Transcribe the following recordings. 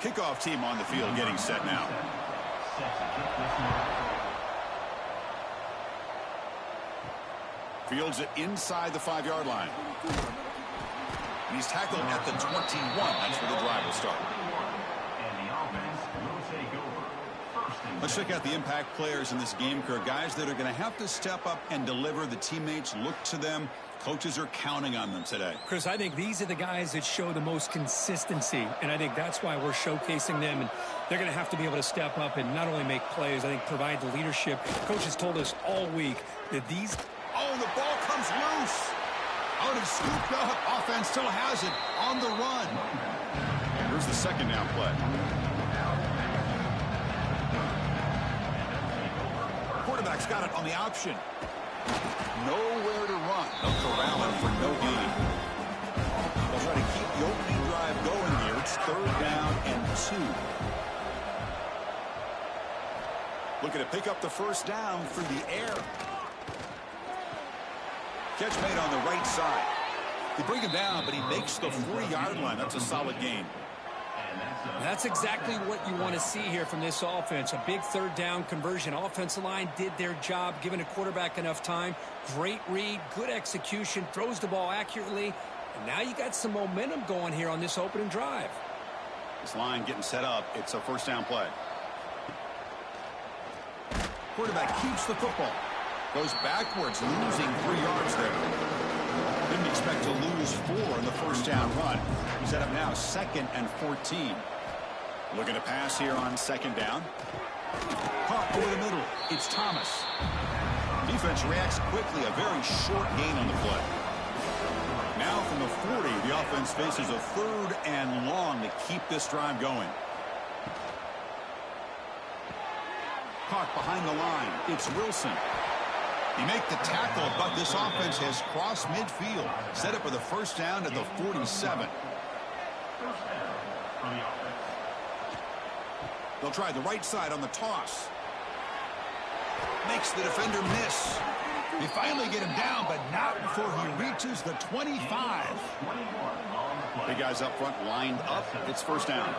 Kickoff team on the field getting set now. Fields it inside the 5-yard line. And he's tackled at the 21. That's where the drive will start. Let's check out the impact players in this game, Kirk. Guys that are going to have to step up and deliver. The teammates look to them. Coaches are counting on them today. Chris, I think these are the guys that show the most consistency, and I think that's why we're showcasing them. And they're going to have to be able to step up and not only make plays, I think provide the leadership. Coaches told us all week that these... Oh, the ball comes loose. Oh, it's scooped up. Offense still has it on the run. Here's the second down play. Quarterback's got it on the option. Nowhere to run. They'll corral it for no gain. They'll try to keep the opening drive going here. It's 3rd down and 2. Looking to pick up the first down through the air. Catch made on the right side. They bring him down, but he makes the 4-yard line. That's a solid gain. That's exactly what you want to see here from this offense. A big 3rd down conversion. Offensive line did their job, giving a quarterback enough time. Great read, good execution, throws the ball accurately. And now you got some momentum going here on this opening drive. This line getting set up. It's a first down play. Quarterback keeps the football. Goes backwards, losing 3 yards there. Didn't expect to lose 4 in the first down run. He's set up now 2nd and 14. Looking to pass here on 2nd down. Caught over the middle. It's Thomas. Defense reacts quickly. A very short gain on the play. Now from the 40, the offense faces a 3rd and long to keep this drive going. Caught behind the line. It's Wilson. He make the tackle, but this offense has crossed midfield. Set up for the first down at the 47. They'll try the right side on the toss. Makes the defender miss. They finally get him down, but not before he reaches the 25. Big guys up front lined up. It's first down.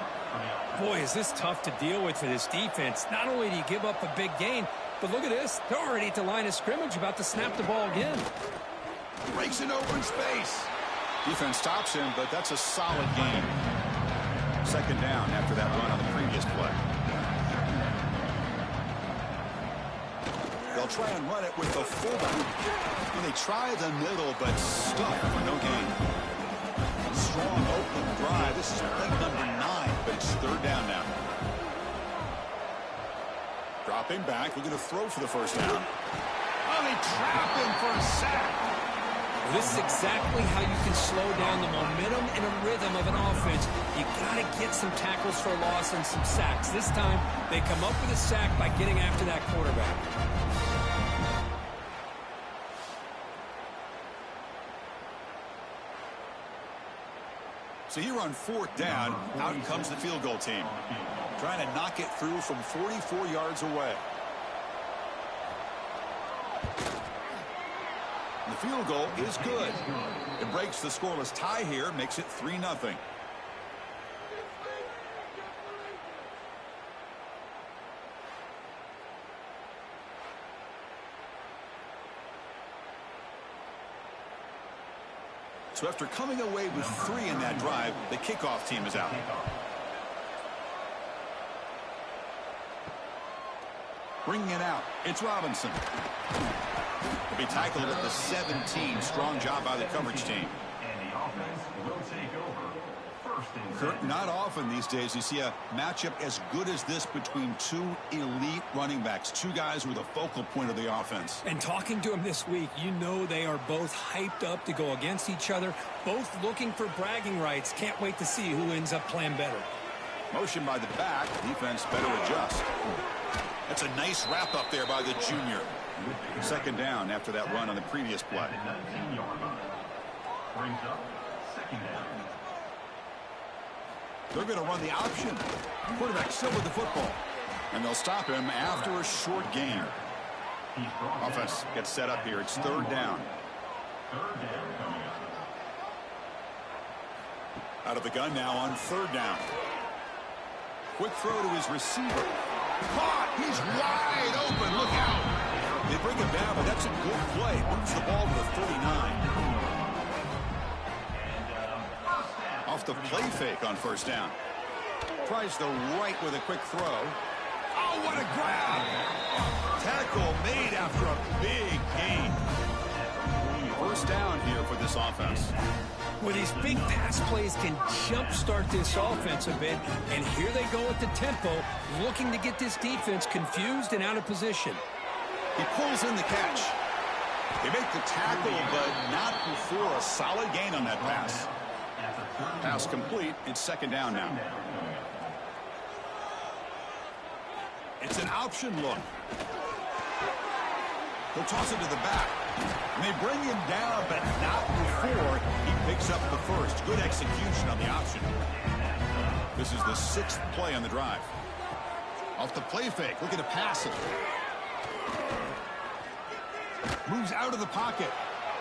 Boy, is this tough to deal with for this defense. Not only do you give up a big gain, but look at this. They're already at the line of scrimmage, about to snap the ball again. Breaks in open space. Defense stops him, but that's a solid gain. 2nd down after that run on the previous play. They'll try and run it with the fullback. And they try the middle, but stuck for no gain. Strong opening drive. This is play number 9, but it's 3rd down now. Dropping back, looking to throw for the first down. Oh, they trap him for a sack. Well, this is exactly how you can slow down the momentum and a rhythm of an offense. You got to get some tackles for a loss and some sacks. This time, they come up with a sack by getting after that quarterback. So here on 4th down, out comes the field goal team. Trying to knock it through from 44 yards away. The field goal is good. It breaks the scoreless tie here, makes it 3-0. So after coming away with 3 in that drive, the kickoff team is out. Bringing it out, it's Robinson. He'll be tackled at the 17. Strong job by the coverage team. And the offense will take over. Kurt, not often these days you see a matchup as good as this between 2 elite running backs, 2 guys who are the focal point of the offense. And talking to them this week, you know they are both hyped up to go against each other, both looking for bragging rights. Can't wait to see who ends up playing better. Motion by the back. Defense better adjust. That's a nice wrap up there by the junior. 2nd down after that run on the previous play. Brings up 2nd down. They're going to run the option. Quarterback still with the football. And they'll stop him after a short gain. Offense gets set up here. It's 3rd down. 3rd down coming up. Out of the gun now on 3rd down. Quick throw to his receiver. Caught! He's wide open. Look out! They bring him down, but that's a good play. Moves the ball to the 39. Off the play fake on first down. Tries the right with a quick throw. Oh, what a grab! Tackle made after a big gain. First down here for this offense. Well, these big pass plays can jumpstart this offense a bit, and here they go at the tempo, looking to get this defense confused and out of position. He pulls in the catch. They make the tackle, but not before a solid gain on that pass. Pass complete. It's second down now. It's an option look. He'll toss it to the back. And they bring him down, but not before he picks up the first. Good execution on the option. This is the 6th play on the drive. Off the play fake, looking to pass it. Moves out of the pocket.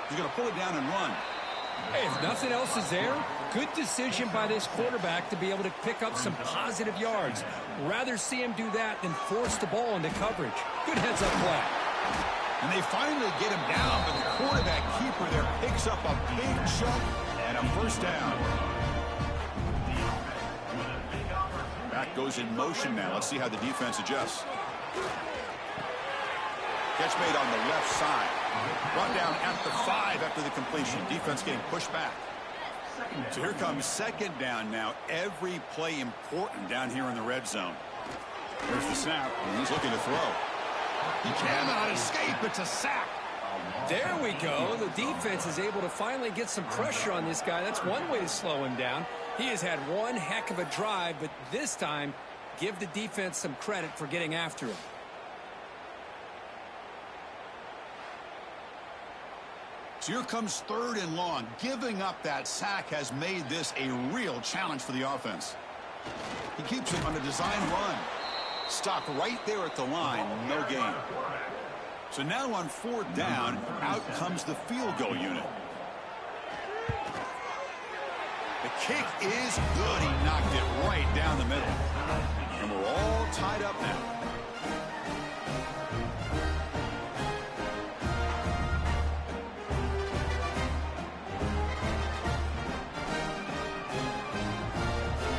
He's going to pull it down and run. Hey, if nothing else is there, good decision by this quarterback to be able to pick up some positive yards. Rather see him do that than force the ball into coverage. Good heads-up play. And they finally get him down, but the quarterback keeper there picks up a big chunk and a first down. Back goes in motion now. Let's see how the defense adjusts. Catch made on the left side. Brought down at the 5 after the completion. Defense getting pushed back. So here comes second down now. Every play important down here in the red zone. There's the snap, and he's looking to throw. He cannot escape. It's a sack. There we go. The defense is able to finally get some pressure on this guy. That's one way to slow him down. He has had one heck of a drive, but this time, give the defense some credit for getting after him. So here comes third and long. Giving up that sack has made this a real challenge for the offense. He keeps it on a design run. Stopped right there at the line. No gain. So now on fourth down, out comes the field goal unit. The kick is good. He knocked it right down the middle. And we're all tied up now.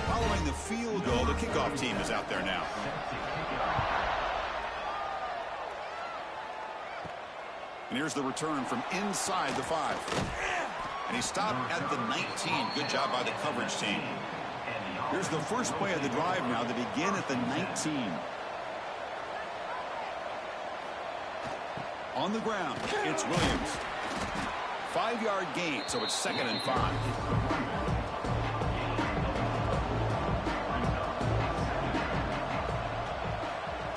Following the field goal, the kickoff team is out there now. And here's the return from inside the 5. And he stopped at the 19. Good job by the coverage team. Here's the first play of the drive now. They begin at the 19. On the ground, it's Williams. 5-yard gain, so it's 2nd and 5.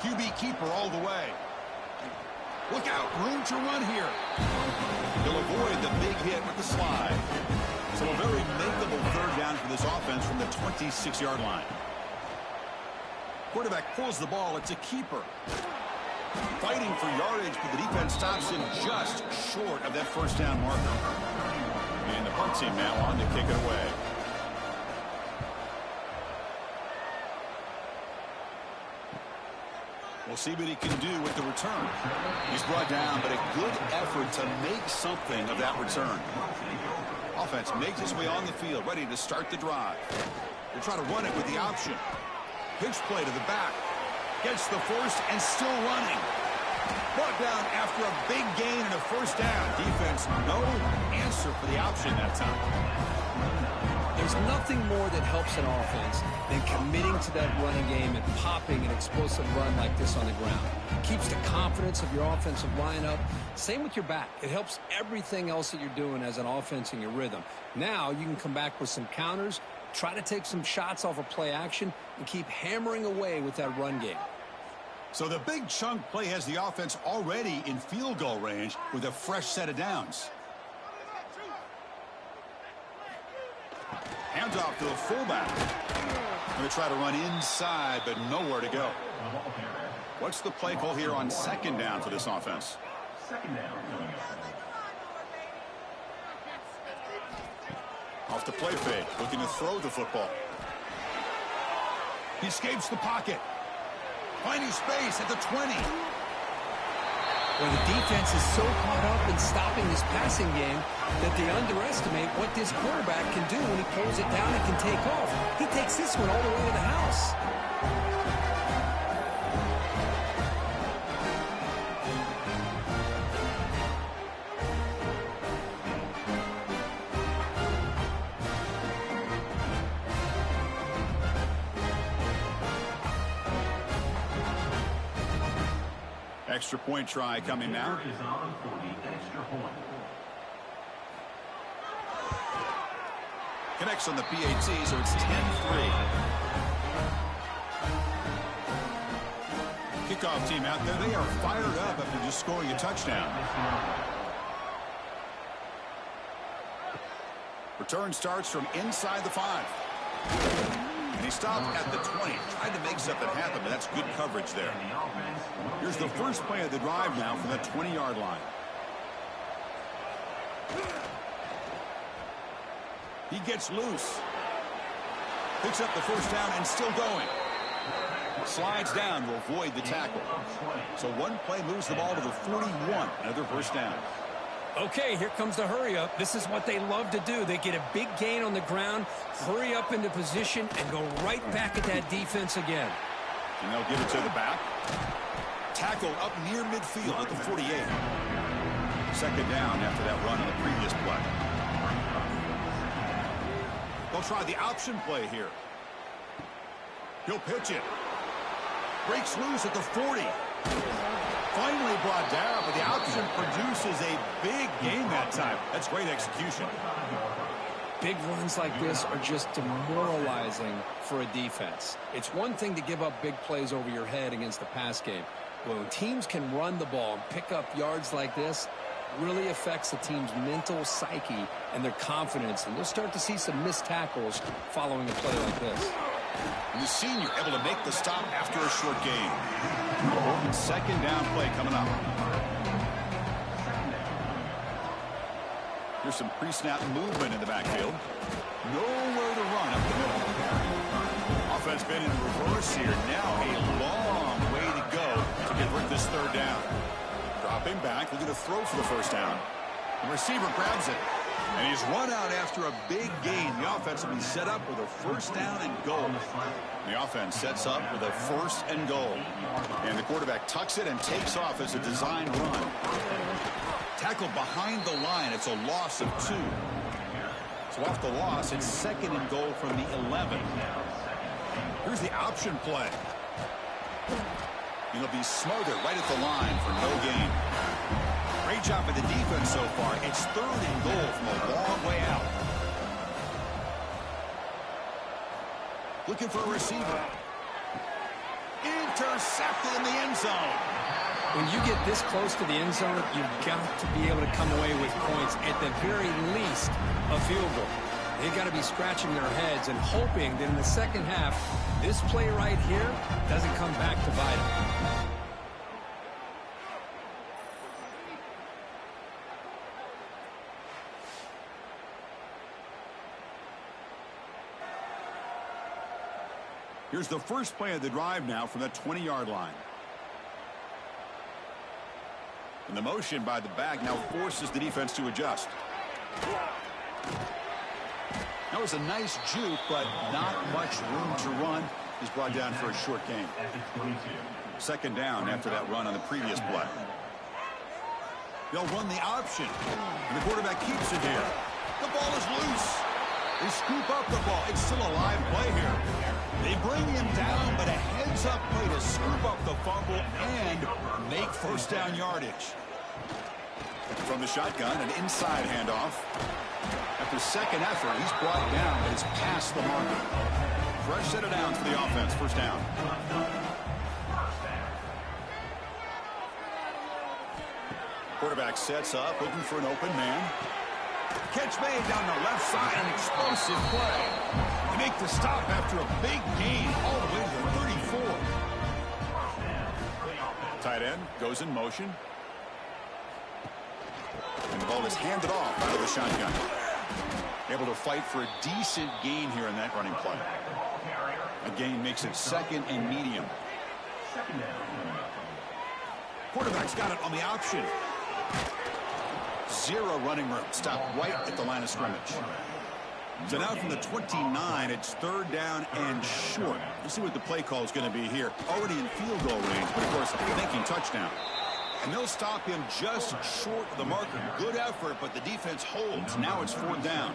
QB keeper all the way. Look out, room to run here. He'll avoid the big hit with the slide. So a very makeable third down for this offense from the 26-yard line. Quarterback pulls the ball. It's a keeper. Fighting for yardage, but the defense stops him just short of that first down marker. And the punt team now on to kick it away. We'll see what he can do with the return. He's brought down, but a good effort to make something of that return. Offense makes its way on the field, ready to start the drive. They'll try to run it with the option. Pitch play to the back. Gets the first and still running. Brought down after a big gain and a first down. Defense, no answer for the option that time. There's nothing more that helps an offense than committing to that running game and popping an explosive run like this on the ground. It keeps the confidence of your offensive lineup. Same with your back. It helps everything else that you're doing as an offense in your rhythm. Now you can come back with some counters, try to take some shots off of play action, and keep hammering away with that run game. So the big chunk play has the offense already in field goal range with a fresh set of downs. Hands off to the fullback. Going to try to run inside, but nowhere to go. What's the play call here on second down for this offense? Second down. Off the play fake, looking to throw the football. He escapes the pocket. Finding space at the 20. Well, the defense is so caught up in stopping this passing game that they underestimate what this quarterback can do when he pulls it down and can take off. He takes this one all the way to the house. Extra point try coming now. Is on for the extra point. Connects on the PAT, so it's 10-3. Kickoff team out there. They are fired up after just scoring a touchdown. Return starts from inside the 5. And he stopped at the 20. Tried to make something happen, but that's good coverage there. Here's the first play of the drive now from the 20-yard line. He gets loose. Picks up the first down and still going. Slides down to avoid the tackle. So one play moves the ball to the 41. Another first down. Okay, here comes the hurry up. This is what they love to do. They get a big gain on the ground, hurry up into position, and go right back at that defense again. And they'll give it to the back. Tackle up near midfield at the 48. Second down after that run on the previous play. They'll try the option play here. He'll pitch it. Breaks loose at the 40. Finally brought down, but the option produces a big gain that time. That's great execution. Big runs like this are just demoralizing for a defense. It's one thing to give up big plays over your head against the pass game. When teams can run the ball and pick up yards like this, really affects the team's mental psyche and their confidence. And you'll start to see some missed tackles following a play like this. And the senior able to make the stop after a short gain. Second down play coming up. Here's some pre-snap movement in the backfield. Nowhere to run up the middle. Offense been in reverse here. Now a long way to go to convert this third down. Dropping back, looking to throw for the first down. The receiver grabs it. And he's run out after a big gain. The offense will be set up with a first down and goal. The offense sets up with a first and goal. And the quarterback tucks it and takes off as a design run. Tackled behind the line. It's a loss of 2. So off the loss, it's second and goal from the 11. Here's the option play. He'll be smothered right at the line for no gain. Great job by the defense so far. It's third and goal from a long way out. Looking for a receiver. Intercepted in the end zone. When you get this close to the end zone, you've got to be able to come away with points, at the very least, a field goal. They've got to be scratching their heads and hoping that in the second half, this play right here doesn't come back to bite them. Here's the first play of the drive now from the 20-yard line. And the motion by the back now forces the defense to adjust. That was a nice juke, but not much room to run. He's brought down for a short gain. Second down after that run on the previous play. They'll run the option. And the quarterback keeps it here. The ball is loose. They scoop up the ball. It's still a live play here. They bring him down, but a heads-up play to scoop up the fumble and make first down yardage. From the shotgun, an inside handoff. After second effort, he's brought down, but it's past the marker. Fresh set of downs for the offense. First down. Quarterback sets up, looking for an open man. Catch made down the left side, an explosive play. They make the stop after a big gain all the way to the 34. Tight end goes in motion. And the ball is handed off out of the shotgun. Able to fight for a decent gain here in that running play. gain makes it 2nd and medium. Quarterback's got it on the option. 0 running room. Stopped right at the line of scrimmage. So now from the 29, it's 3rd down and short. Let's see what the play call is going to be here. Already in field goal range, but of course thinking touchdown. And they'll stop him just short of the marker. Good effort, but the defense holds. Now it's 4th down.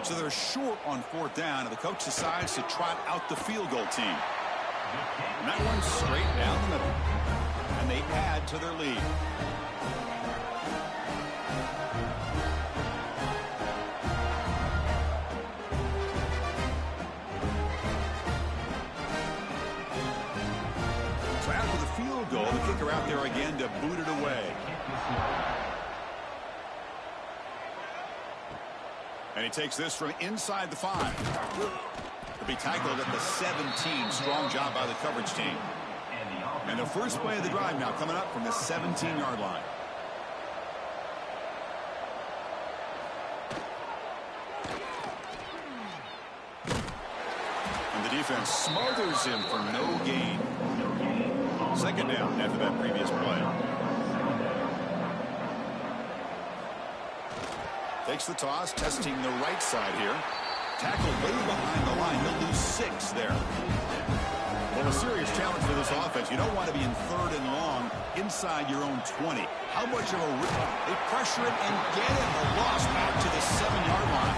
So they're short on 4th down, and the coach decides to trot out the field goal team. And that one's straight down the middle. And they add to their lead. So after the field goal, the kicker out there again to boot it away. And he takes this from inside the 5. To be tackled at the 17. Strong job by the coverage team. And the first play of the drive now coming up from the 17-yard line. And the defense smothers him for no gain. 2nd down after that previous play. Takes the toss, testing the right side here. Tackled way behind the line. He'll lose 6 there. Well, a serious challenge for this offense. You don't want to be in 3rd and long inside your own 20. How much of a rip? They pressure it and get him. A loss back to the 7-yard line.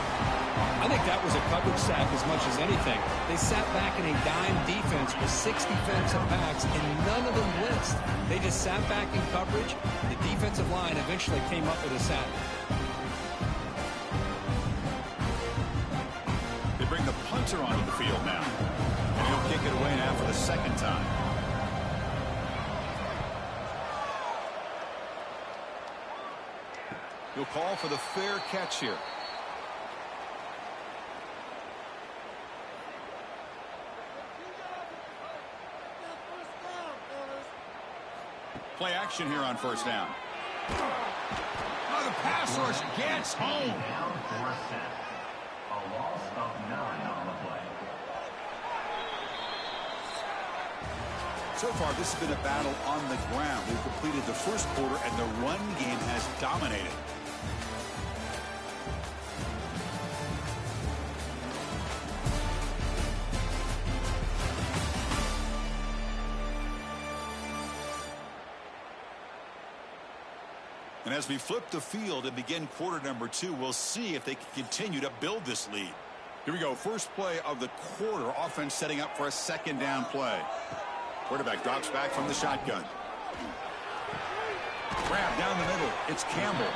I think that was a coverage sack as much as anything. They sat back in a dime defense with 6 defensive backs, and none of them blitzed. They just sat back in coverage. The defensive line eventually came up with a sack. They bring the punter onto the field now. And he'll kick it away now for the 2nd time. He'll call for the fair catch here. Play action here on 1st down. Oh, the pass rush gets home. Down for a set. A loss of 9 on the play. So far, this has been a battle on the ground. We've completed the first quarter, and the run game has dominated. And as we flip the field and begin quarter number 2, we'll see if they can continue to build this lead. Here we go. First play of the quarter. Offense setting up for a 2nd down play. Quarterback drops back from the shotgun. Grab down the middle. It's Campbell.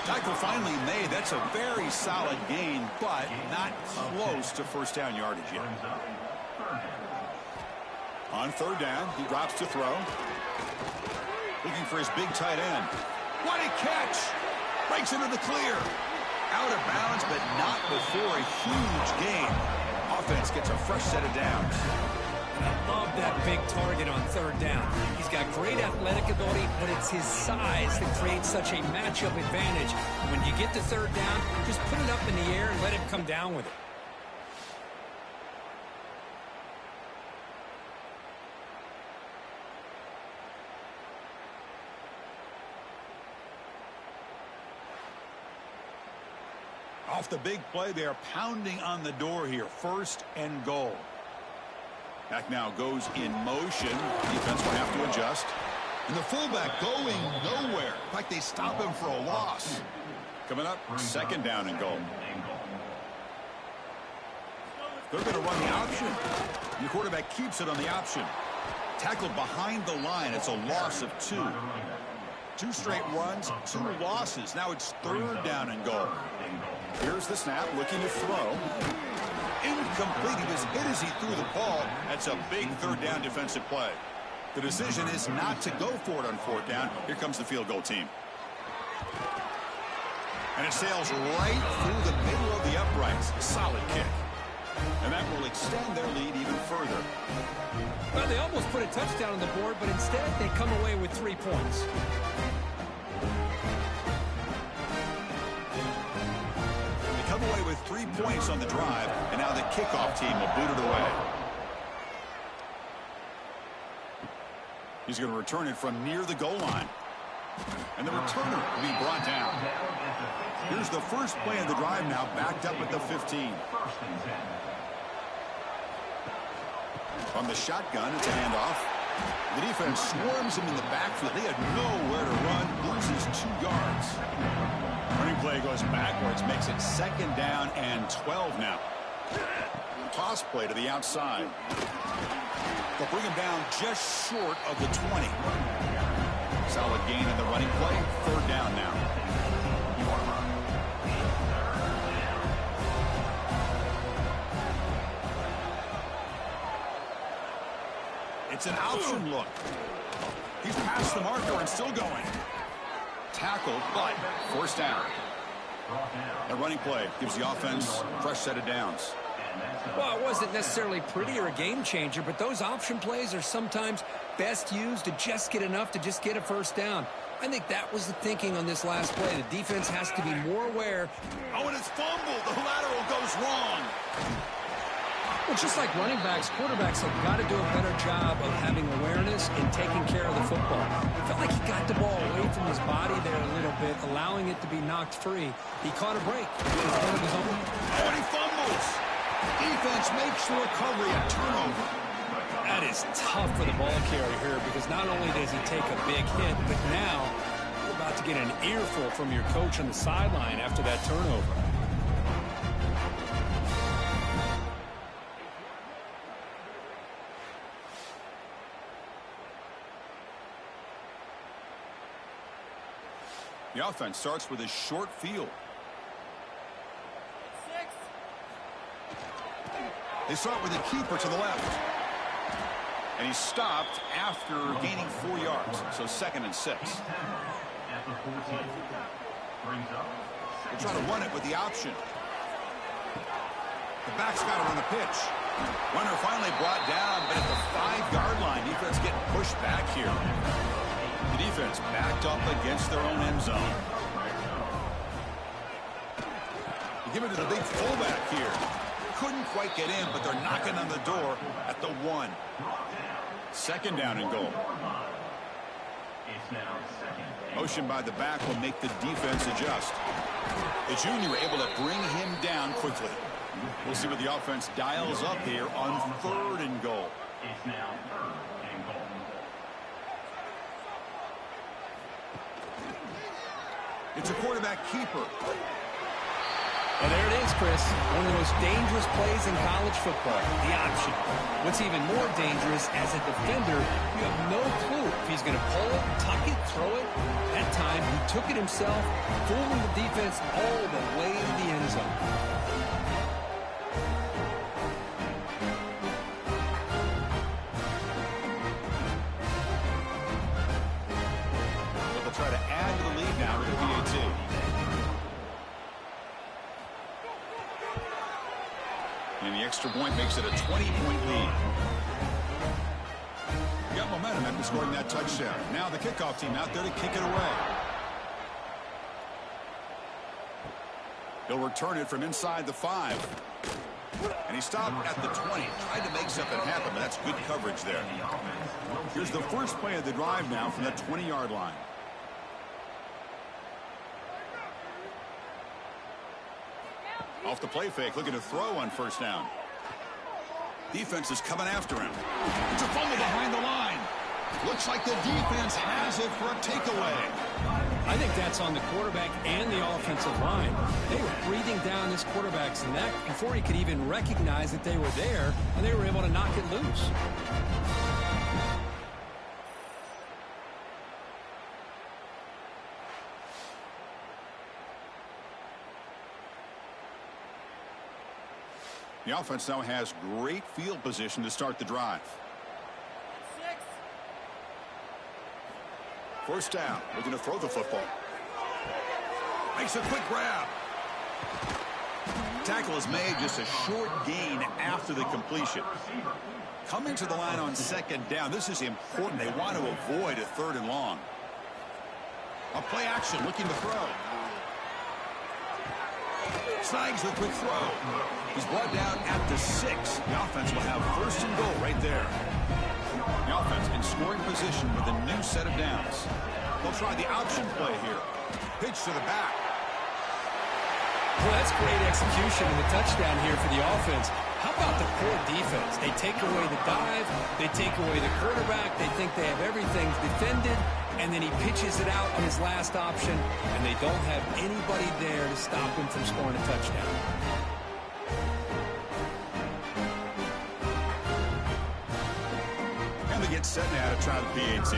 Tackle finally made. That's a very solid gain, but not close to 1st down yardage yet. On 3rd down, he drops to throw. Looking for his big tight end. What a catch! Breaks into the clear. Out of bounds, but not before a huge gain. Offense gets a fresh set of downs. I love that big target on 3rd down. He's got great athletic ability, but it's his size that creates such a matchup advantage. When you get to 3rd down, just put it up in the air and let him come down with it. Off the big play, they are pounding on the door here. 1st and goal. Back now goes in motion. Defense will have to adjust. And the fullback going nowhere. In fact, they stop him for a loss. Coming up, 2nd down and goal. They're going to run the option. The quarterback keeps it on the option. Tackled behind the line. It's a loss of 2. 2 straight runs, 2 losses. Now it's 3rd down and goal. Here's the snap, looking to throw. Incomplete. He was hit as he threw the ball. That's a big 3rd down defensive play. The decision is not to go for it on 4th down. Here comes the field goal team. And it sails right through the middle of the uprights. Solid kick. And that will extend their lead even further. Well, they almost put a touchdown on the board, but instead they come away with 3 points. They come away with 3 points on the drive, and now the kickoff team will boot it away. He's going to return it from near the goal line. And the returner will be brought down. Here's the first play of the drive now, backed up at the 15. From the shotgun, it's a handoff. The defense swarms him in the backfield. They had nowhere to run, loses 2 yards. Running play goes backwards, makes it 2nd down and 12 now. Toss play to the outside. They'll bring him down just short of the 20. Solid gain in the running play. 3rd down now. It's an option look. He's past the marker and still going. Tackled, but forced down. A running play gives the offense a fresh set of downs. Well, it wasn't necessarily pretty or a game changer, but those option plays are sometimes best used to just get enough to just get a 1st down. I think that was the thinking on this last play. The defense has to be more aware. Oh, and it's fumbled. The lateral goes wrong. Well, just like running backs, quarterbacks have got to do a better job of having awareness and taking care of the football. I felt like he got the ball away from his body there a little bit, allowing it to be knocked free. He caught a break. One of his own. Oh, and he fumbles. Defense makes the recovery, a turnover. That is tough for the ball carrier here because not only does he take a big hit, but now you're about to get an earful from your coach on the sideline after that turnover. The offense starts with a short field. They start with a keeper to the left. And he's stopped after gaining 4 yards. So 2nd and 6. They try to run it with the option. The back's got it on the pitch. Runner finally brought down, but at the 5-yard line, defense getting pushed back here. The defense backed up against their own end zone. You give it to the big fullback here. Couldn't quite get in, but they're knocking on the door at the 1. 2nd down and goal. Motion by the back will make the defense adjust. The junior able to bring him down quickly. We'll see what the offense dials up here on 3rd and goal. It's now 3rd and goal. It's a quarterback keeper. Well, there it is, Chris. One of the most dangerous plays in college football, the option. What's even more dangerous, as a defender, you have no clue if he's going to pull it, tuck it, throw it. That time, he took it himself, fooling the defense all the way to the end zone. They'll try to add to the lead now with the PAT. And the extra point makes it a 20-point lead. Got momentum after scoring that touchdown. Now the kickoff team out there to kick it away. He'll return it from inside the 5. And he stopped at the 20. Tried to make something happen, but that's good coverage there. Here's the first play of the drive now from the 20-yard line. Off the play fake, looking to throw on 1st down. Defense is coming after him. It's a fumble behind the line. Looks like the defense has it for a takeaway. I think that's on the quarterback and the offensive line. They were breathing down this quarterback's neck before he could even recognize that they were there, and they were able to knock it loose. The offense now has great field position to start the drive. 1st down. Looking to throw the football. Makes a quick grab. Tackle is made, just a short gain after the completion. Coming to the line on 2nd down. This is important. They want to avoid a 3rd and long. A play action, looking to throw. Snags the quick throw. He's brought down at the 6. The offense will have 1st and goal right there. The offense in scoring position with a new set of downs. They'll try the option play here. Pitch to the back. Well, that's great execution and the touchdown here for the offense. How about the poor defense? They take away the dive, they take away the quarterback, they think they have everything defended, and then he pitches it out on his last option, and they don't have anybody there to stop him from scoring a touchdown. And they get set now to try the PAT.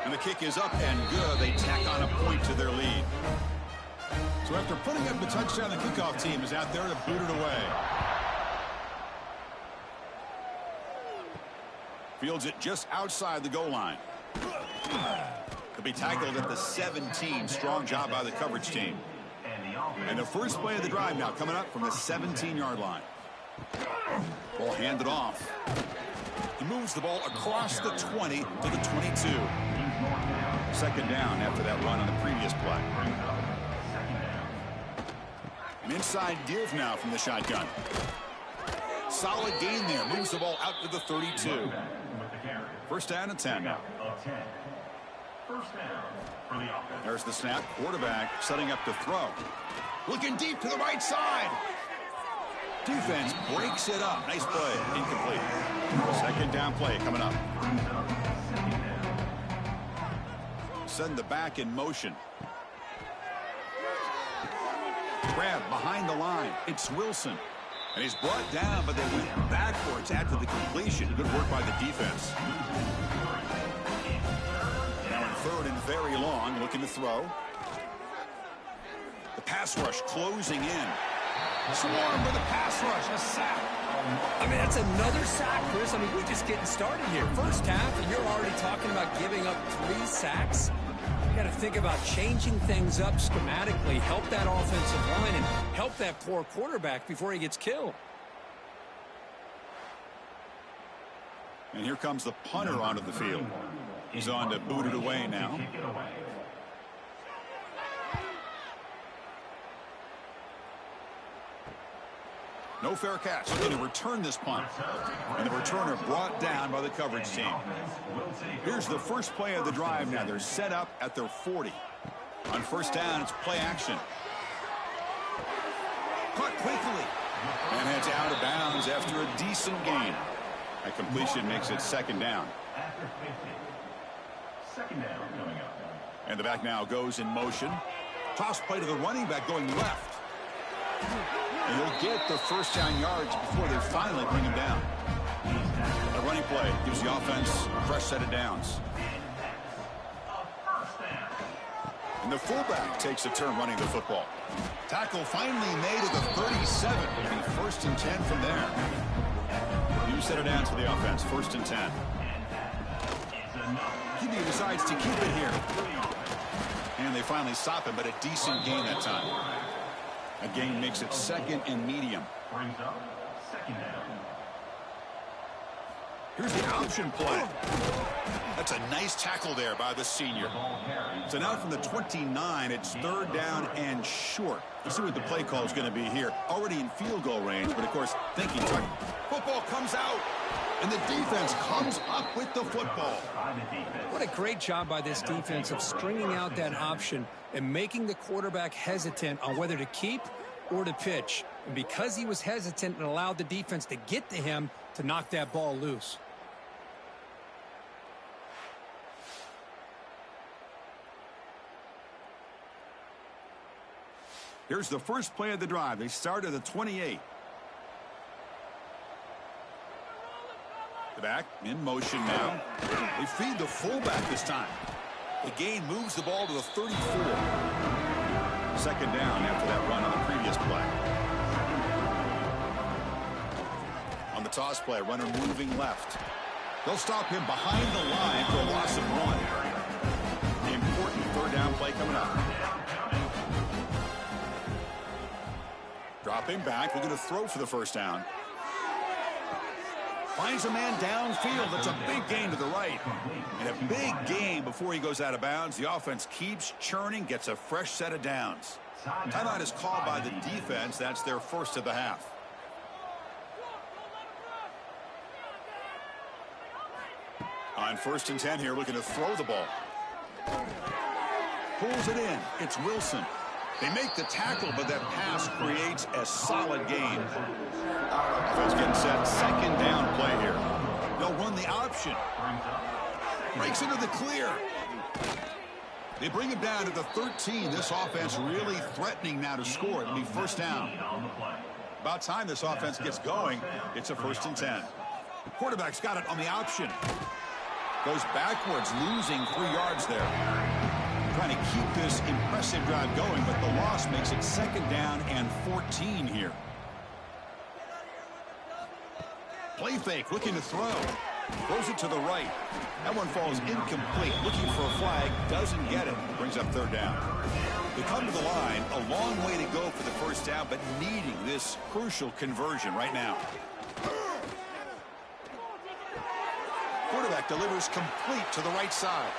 And the kick is up and good. They tack on a point to their lead. So after putting up the touchdown, the kickoff team is out there to boot it away. Fields it just outside the goal line. To be tackled at the 17. Strong job by the coverage team. And the first play of the drive now coming up from the 17-yard line. Ball handed off. He moves the ball across the 20 to the 22. Second down after that run on the previous play. An inside give now from the shotgun. Solid gain there. Moves the ball out to the 32. First down and 10 now. There's the snap. Quarterback setting up to throw. Looking deep to the right side. Defense breaks it up. Nice play. Incomplete. Second down play coming up. Send the back in motion. Grab behind the line. It's Wilson. And he's brought down, but they went backwards after the completion. Good work by the defense. Now in third and very long, looking to throw. The pass rush closing in. Swarm with a pass rush. A sack. I mean, that's another sack, Chris. I mean, we're just getting started here. First half, and you're already talking about giving up 3 sacks. You got to think about changing things up schematically, help that offensive line, and help that poor quarterback before he gets killed. And here comes the punter onto the field. He's on to boot it away now. No fair catch. Looking to return this punt. And the returner brought down by the coverage team. Here's the first play of the drive now. They're set up at their 40. On first down, it's play action. Caught quickly. And heads out of bounds after a decent gain. That completion makes it second down. And the back now goes in motion. Toss play to the running back going left. And he'll get the first down yards before they finally bring him down. The running play gives the offense a fresh set of downs. And the fullback takes a turn running the football. Tackle finally made at the 37. It'll be first and 10 from there. New set of downs for the offense. First and 10. Kibbe decides to keep it here. And they finally stop him, but a decent gain that time. A gain makes it second and medium. Here's the option play. That's a nice tackle there by the senior. So now from the 29, it's third down and short. Let's see what the play call is going to be here. Already in field goal range, but of course thinking time. Football comes out, and the defense comes up with the football. What a great job by this defense of stringing out that option and making the quarterback hesitant on whether to keep or to pitch. And because he was hesitant, and allowed the defense to get to him to knock that ball loose. Here's the first play of the drive. They start at the 28. The back in motion now. They feed the fullback this time. The gain moves the ball to the 34. Second down after that run on the previous play. On the toss play, runner moving left. They'll stop him behind the line for a loss of 1. The important third down play coming up. Dropping back, looking to throw for the first down. Finds a man downfield. That's a big gain to the right. And a big gain before he goes out of bounds. The offense keeps churning, gets a fresh set of downs. Timeout is called by the defense. That's their first of the half. On 1st and 10 here, looking to throw the ball. Pulls it in. It's Wilson. They make the tackle, but that pass creates a solid gain. Offense getting set. 2nd down play here. They'll run the option. Breaks into the clear. They bring him down to the 13. This offense really threatening now to score. It'll be 1st down. About time this offense gets going. It's a 1st and 10. Quarterback's got it on the option. Goes backwards, losing 3 yards there. Trying to keep this impressive drive going, but the loss makes it 2nd down and 14 here. Play fake, looking to throw. Throws it to the right. That one falls incomplete. Looking for a flag, doesn't get it. Brings up 3rd down. They come to the line, a long way to go for the 1st down, but needing this crucial conversion right now. Quarterback delivers complete to the right side.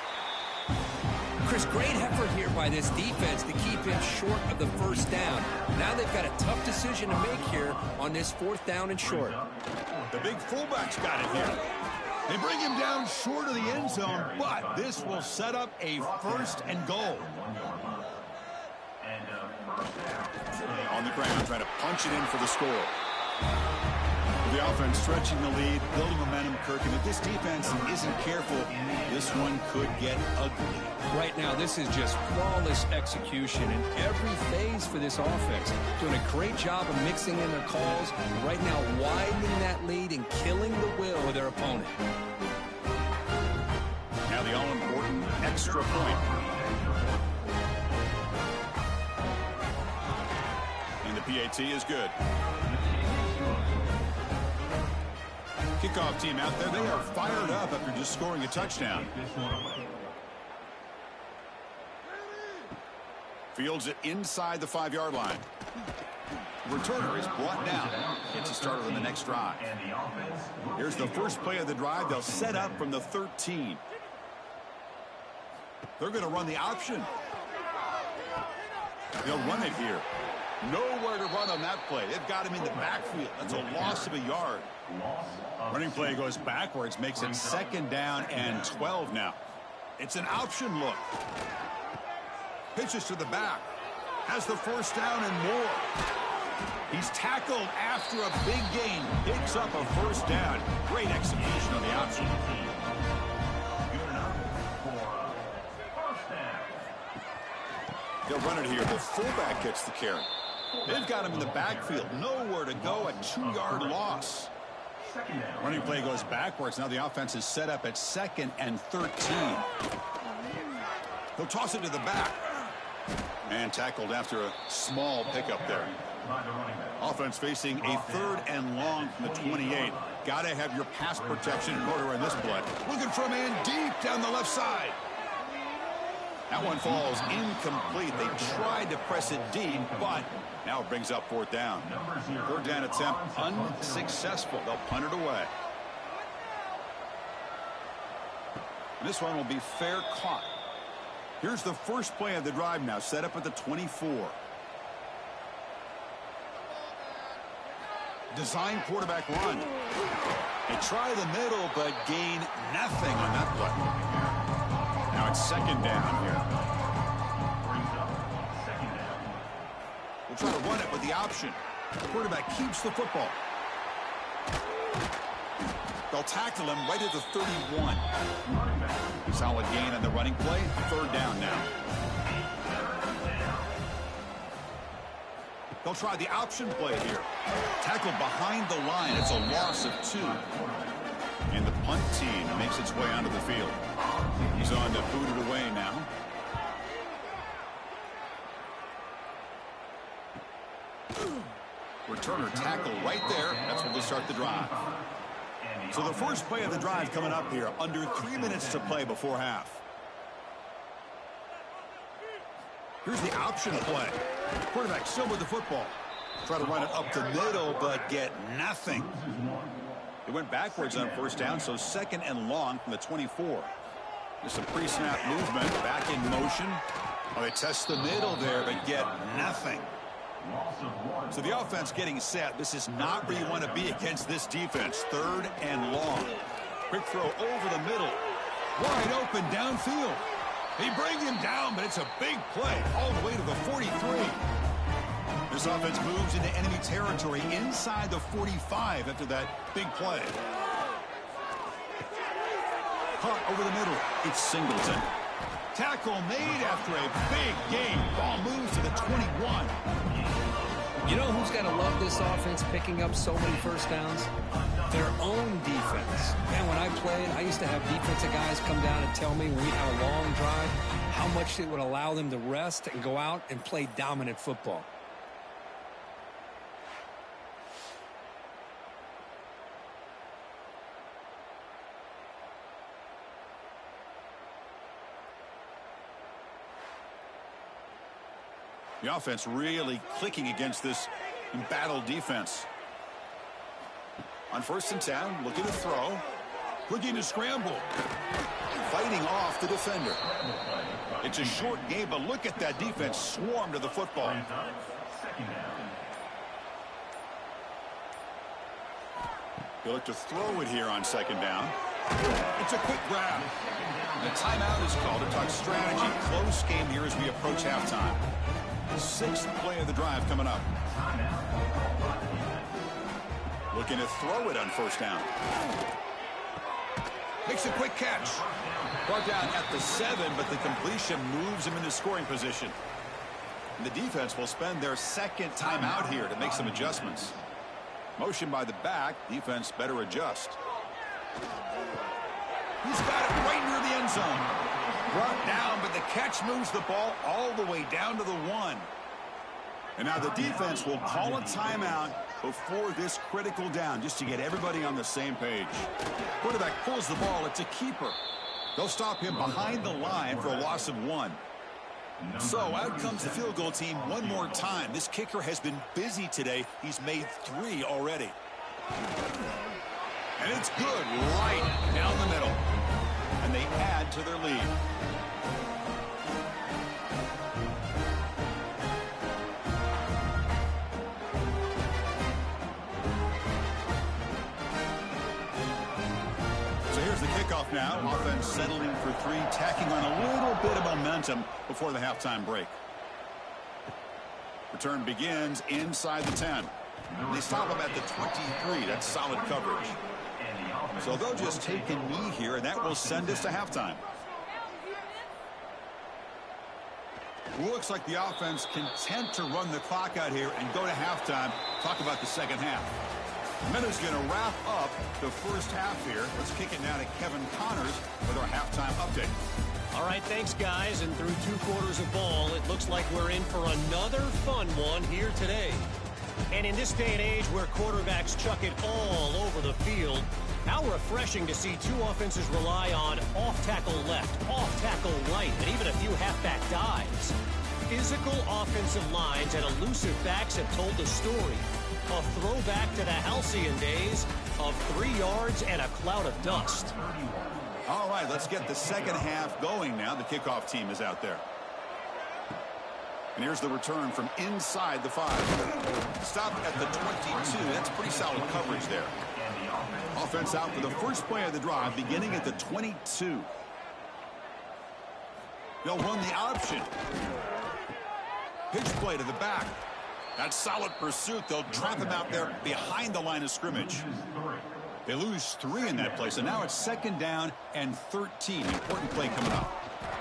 Chris, great effort here by this defense to keep him short of the 1st down. Now they've got a tough decision to make here on this 4th down and short. The big fullback's got it here. They bring him down short of the end zone, but this will set up a 1st and goal. On the ground, trying to punch it in for the score. The offense stretching the lead, building momentum, Kirk. And if this defense isn't careful, this one could get ugly. Right now, this is just flawless execution in every phase for this offense. Doing a great job of mixing in their calls. Right now, widening that lead and killing the will of their opponent. Now the all-important extra point. And the PAT is good. Kickoff team out there, they are fired up after just scoring a touchdown. Fields it inside the 5-yard line. Returner is brought down. Gets a starter on the next drive. Here's the first play of the drive. They'll set up from the 13. They're going to run the option. They'll run it here. Nowhere to run on that play. They've got him in the backfield. That's a loss of a yard. Running play goes backwards, makes it 2nd down and 12 now. It's an option look. Pitches to the back. Has the 1st down and more. He's tackled after a big gain. Picks up a 1st down. Great execution on the option. They'll run it here. The fullback gets the carry. They've got him in the backfield. Nowhere to go. A 2-yard loss. Running play goes backwards. Now the offense is set up at 2nd and 13. He'll toss it to the back. And tackled after a small pickup there. Offense facing a 3rd and long from the 28. Got to have your pass protection in order in this play. Looking for a man deep down the left side. That one falls incomplete. They tried to press it deep, but now it brings up 4th down. 3rd down attempt unsuccessful. They'll punt it away. And this one will be fair caught. Here's the first play of the drive now, set up at the 24. Design quarterback run. They try the middle, but gain nothing on that play. Now it's 2nd down here. We'll try to run it with the option. The quarterback keeps the football. They'll tackle him right at the 31. Solid gain on the running play. 3rd down now. They'll try the option play here. Tackled behind the line. It's a loss of 2. And the punt team makes its way onto the field. He's on to boot it away now. Returner tackle right there. That's when we'll start the drive. So the first play of the drive coming up here. Under 3 minutes to play before half. Here's the option play. Quarterback still with the football. Try to run it up the middle, but get nothing. It went backwards on 1st down, so 2nd and long from the 24. There's some pre-snap movement. Back in motion. Well, they test the middle there, but get nothing. So the offense getting set. This is not where you want to be against this defense. 3rd and long. Quick throw over the middle. Wide open downfield. They bring him down, but it's a big play all the way to the 43. This offense moves into enemy territory inside the 45 after that big play. Caught over the middle. It's Singleton. Tackle made after a big gain. Ball moves to the 21. You know who's got to love this offense picking up so many first downs? Their own defense. Man, when I played, I used to have defensive guys come down and tell me when we had a long drive how much it would allow them to rest and go out and play dominant football. The offense really clicking against this embattled defense. On 1st and 10, looking to throw. Looking to scramble. Fighting off the defender. It's a short game, but look at that defense swarm to the football. He'll look to throw it here on 2nd down. It's a quick grab. The timeout is called to talk strategy. Close game here as we approach halftime. 6th play of the drive coming up. Looking to throw it on 1st down. Makes a quick catch. Brought down at the 7, but the completion moves him into scoring position. And the defense will spend their 2nd timeout here to make some adjustments. Motion by the back. Defense better adjust. He's got it right near the end zone. Brought down, but the catch moves the ball all the way down to the 1. And now the defense will call a timeout before this critical down, just to get everybody on the same page. Quarterback pulls the ball. It's a keeper. They'll stop him behind the line for a loss of 1. So out comes the field goal team one more time. This kicker has been busy today. He's made 3 already. And it's good right down the middle. And they add to their lead. So here's the kickoff now. Offense settling for 3, tacking on a little bit of momentum before the halftime break. Return begins inside the 10. They stop him at the 23. That's solid coverage. So they'll just take a knee here, and that will send us to halftime. Looks like the offense content to run the clock out here and go to halftime. Talk about the second half. Minute's going to wrap up the first half here. Let's kick it now to Kevin Connors with our halftime update. All right, thanks, guys. And through 2 quarters of ball, it looks like we're in for another fun one here today. And in this day and age where quarterbacks chuck it all over the field, how refreshing to see 2 offenses rely on off-tackle left, off-tackle right, and even a few halfback dives. Physical offensive lines and elusive backs have told the story. A throwback to the halcyon days of 3 yards and a cloud of dust. All right, let's get the second half going now. The kickoff team is out there. And here's the return from inside the 5. Stopped at the 22. That's pretty solid coverage there. Offense out for the first play of the drive, beginning at the 22. They'll run the option. Pitch play to the back. That's solid pursuit. They'll trap him out there behind the line of scrimmage. They lose 3 in that play, so now it's 2nd down and 13. Important play coming up.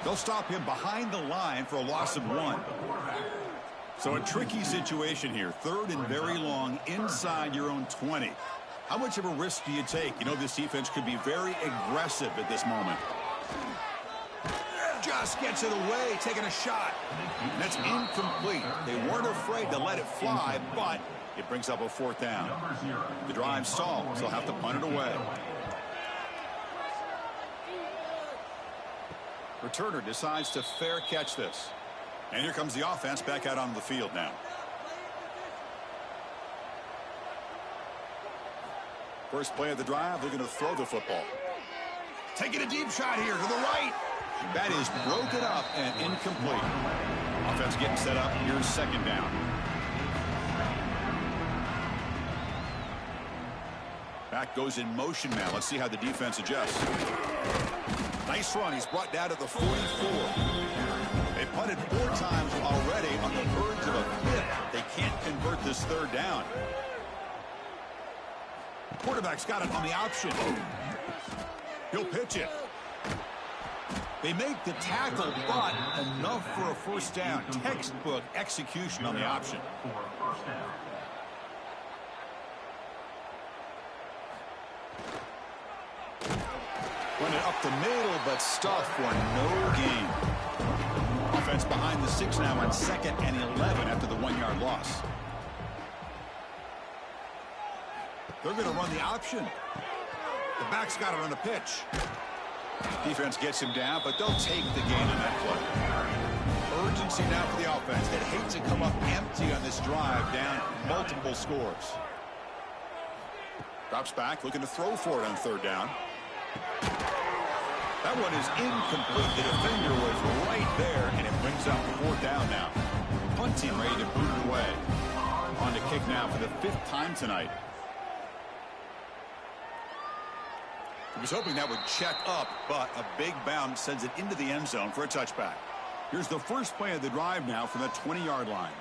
They'll stop him behind the line for a loss of 1. So a tricky situation here. 3rd and very long inside your own 20. How much of a risk do you take? You know, this defense could be very aggressive at this moment. Just gets it away, taking a shot. And that's incomplete. They weren't afraid to let it fly, but it brings up a 4th down. The drive stalls. They'll have to punt it away. Returner decides to fair catch this. And here comes the offense back out on the field now. First play of the drive, they're going to throw the football. Taking a deep shot here to the right. That is broken up and incomplete. Offense getting set up. Here's second down. Back goes in motion now. Let's see how the defense adjusts. Nice run. He's brought down to the 44. They punted 4 times already on the verge of a 5th. They can't convert this third down. Quarterback's got it on the option. He'll pitch it. They make the tackle, but enough for a first down. Textbook execution on the option. Run it up the middle, but stuffed for no gain. Offense behind the 6 now on 2nd and 11 after the 1-yard loss. They're going to run the option. The back's got to run a pitch. Defense gets him down, but they'll take the gain on that play. Urgency now for the offense that hates to come up empty on this drive, down multiple scores. Drops back, looking to throw for it on 3rd down. That one is incomplete. The defender was right there, and it brings up 4th down now. Punt team ready to boot it away. On to kick now for the 5th time tonight. He was hoping that would check up, but a big bounce sends it into the end zone for a touchback. Here's the first play of the drive now from the 20-yard line.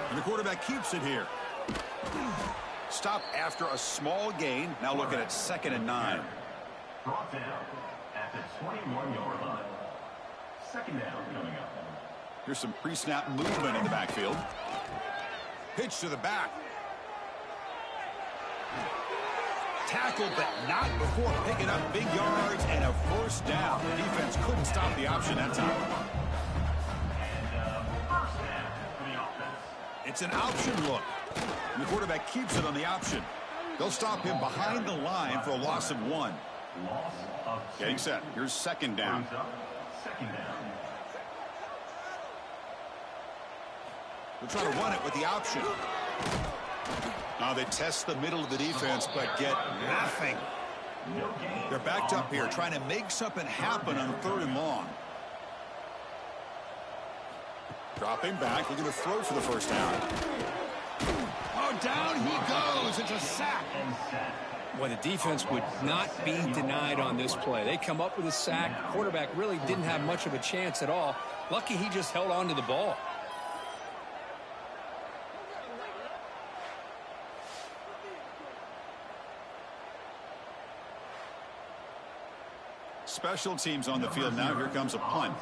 And the quarterback keeps it here. Stop after a small gain. Now looking at 2nd and 9. Brought down at the 21-yard line. 2nd down coming up. Here's some pre-snap movement in the backfield. Pitch to the back. Tackle, but not before picking up big yards and a first down. The defense couldn't stop the option that time. And first down for the offense. It's an option look. And the quarterback keeps it on the option. They'll stop him behind the line for a loss of 1. Loss of 2. Getting set. Here's 2nd down. 2nd down. They'll try to run it with the option. Now they test the middle of the defense, but get nothing. They're backed up here, trying to make something happen on 3rd and long. Dropping back, looking to throw for the first down. Oh, down he goes. It's a sack. Well, the defense would not be denied on this play. They come up with a sack. Quarterback really didn't have much of a chance at all. Lucky he just held on to the ball. Special teams on the field now. Here comes a punt.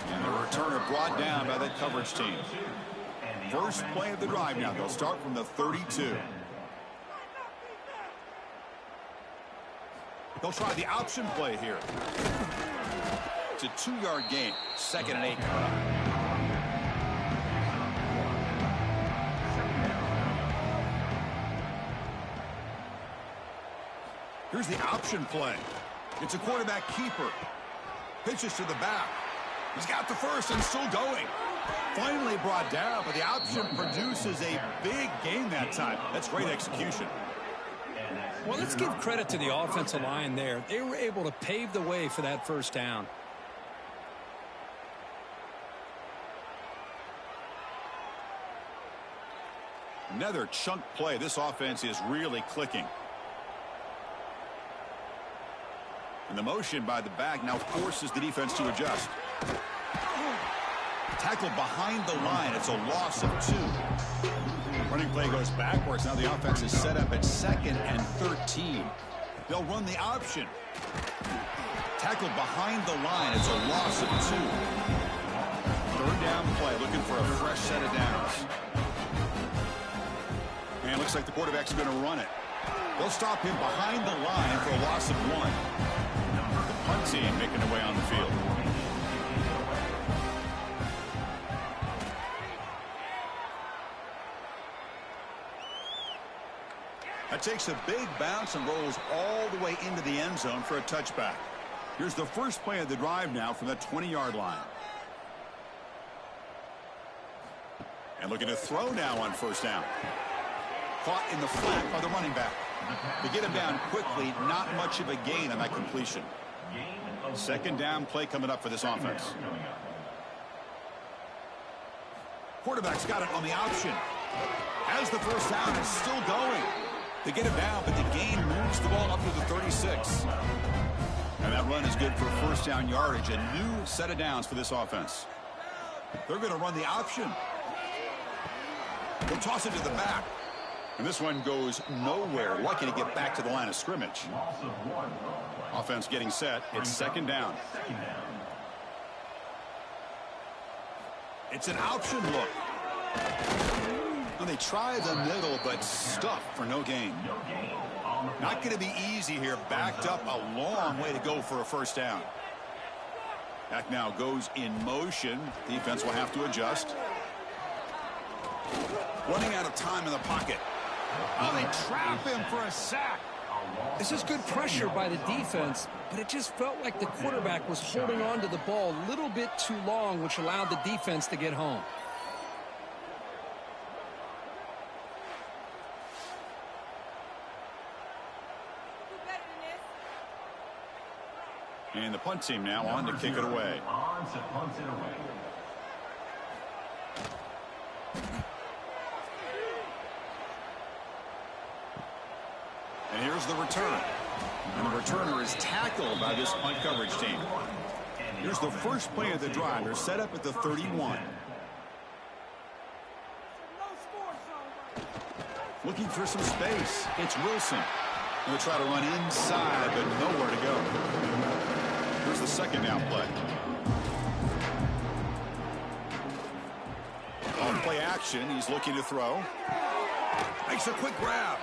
And the returner brought down by that coverage team. First play of the drive now. They'll start from the 32. They'll try the option play here. It's a 2-yard gain. 2nd and 8. Here's the option play. It's a quarterback keeper. Pitches to the back. He's got the first and still going. Finally brought down, but the option produces a big gain that time. That's great execution. Well, let's give credit to the offensive line there. They were able to pave the way for that first down. Another chunk play. This offense is really clicking. And the motion by the back now forces the defense to adjust. Tackle behind the line. It's a loss of 2. Running play goes backwards. Now the offense is set up at 2nd and 13. They'll run the option. Tackle behind the line. It's a loss of 2. 3rd down play. Looking for a fresh set of downs. And it looks like the quarterback's going to run it. They'll stop him behind the line for a loss of 1. The punt team making their way on the field. That takes a big bounce and rolls all the way into the end zone for a touchback. Here's the first play of the drive now from the 20-yard line. And looking to throw now on first down. Caught in the flat by the running back. To get him down quickly, not much of a gain on that completion. Second down play coming up for this offense. Quarterback's got it on the option. As the first down is still going. They get him down, but the gain moves the ball up to the 36. And that run is good for first down yardage. A new set of downs for this offense. They're going to run the option. They'll toss it to the back. And this one goes nowhere. Lucky to get back to the line of scrimmage. Offense getting set. It's second down. It's an option look. Well, they try the middle, but stuffed for no gain. Not going to be easy here. Backed up a long way to go for a first down. Back now goes in motion. Defense will have to adjust. Running out of time in the pocket. Oh, they trap him for a sack. This is good pressure by the defense, but it just felt like the quarterback was holding on to the ball a little bit too long, which allowed the defense to get home. And the punt team now on to kick it away. And here's the return. And the returner is tackled by this punt coverage team. Here's the first play of the drive. They're set up at the 31. Looking for some space. It's Wilson. He'll try to run inside, but nowhere to go. Here's the second down play. On play action, he's looking to throw. Makes a quick grab.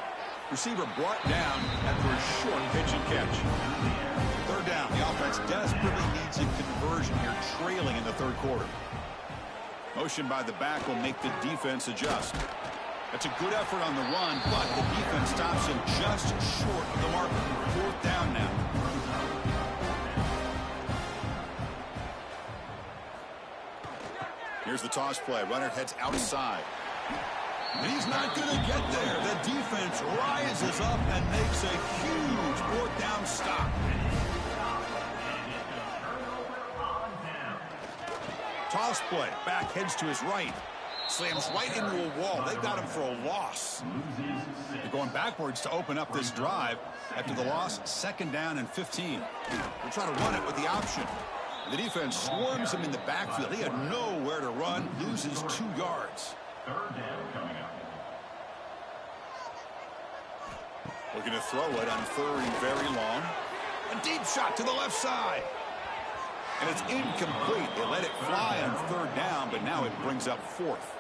Receiver brought down after a short pitch and catch. Third down. The offense desperately needs a conversion here, trailing in the third quarter. Motion by the back will make the defense adjust. That's a good effort on the run, but the defense stops him just short of the marker. Fourth down now. Here's the toss play. Runner heads outside. And he's not going to get there. The defense rises up and makes a huge fourth down stop. Toss play. Back heads to his right. Slams right into a wall. They got him for a loss. They're going backwards to open up this drive after the loss. Second down and 15. They'll try to run it with the option. The defense swarms him in the backfield. He had nowhere to run. Loses 2 yards. Third down coming up. Looking to throw it on third and very long. A deep shot to the left side. And it's incomplete. They let it fly on third down, but now it brings up fourth.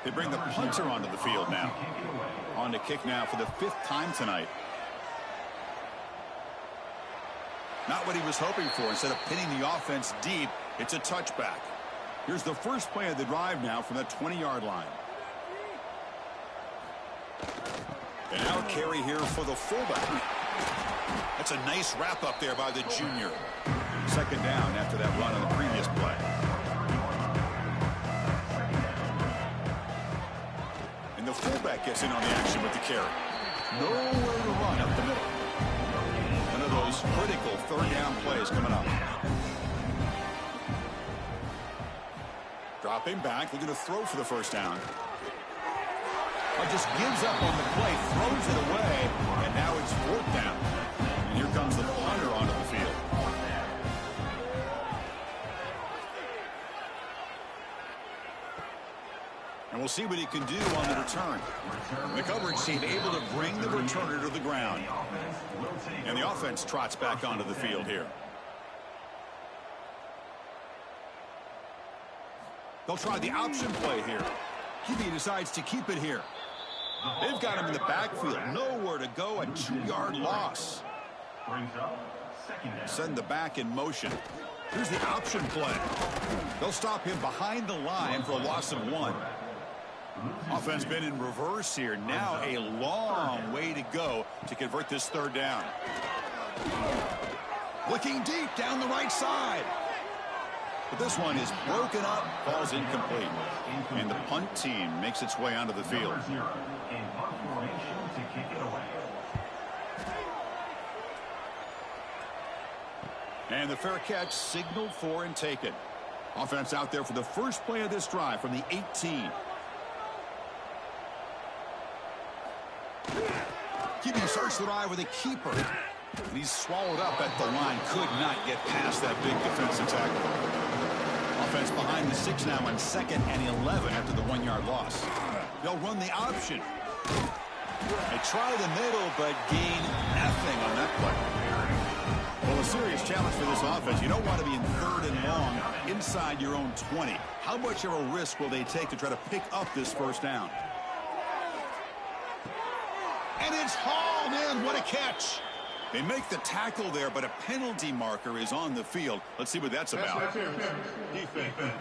They bring the punter onto the field now. On to kick now for the 5th time tonight. Not what he was hoping for. Instead of pinning the offense deep, it's a touchback. Here's the first play of the drive now from that 20-yard line. And now carry here for the fullback. That's a nice wrap up there by the junior. Second down after that run on the previous play. And the fullback gets in on the action with the carry. Nowhere to run up the middle. One of those critical third down plays coming up. Dropping back, looking to throw for the first down. Just gives up on the play, throws it away, and now it's fourth down. And here comes the punter onto the field. And we'll see what he can do on the return. The coverage team able to bring the returner to the ground. And the offense trots back onto the field here. They'll try the option play here. QB decides to keep it here. They've got him in the backfield. Nowhere to go. A 2-yard loss. Send the back in motion. Here's the option play. They'll stop him behind the line for a loss of 1. Offense been in reverse here. Now a long way to go to convert this third down. Looking deep down the right side. But this one is broken up, falls incomplete. And the punt team makes its way onto the field. In punt formation to kick it away. And the fair catch signaled for and taken. Offense out there for the first play of this drive from the 18. Keeping starts the drive with a keeper. And he's swallowed up at the line. Could not get past that big defensive tackle. Offense behind the 6 now on 2nd and 11 after the 1-yard loss. They'll run the option. They try the middle, but gain nothing on that play. Well, a serious challenge for this offense. You don't want to be in 3rd and long inside your own 20. How much of a risk will they take to try to pick up this first down? And it's hauled in. What a catch. They make the tackle there, but a penalty marker is on the field. Let's see what that's about. Defense.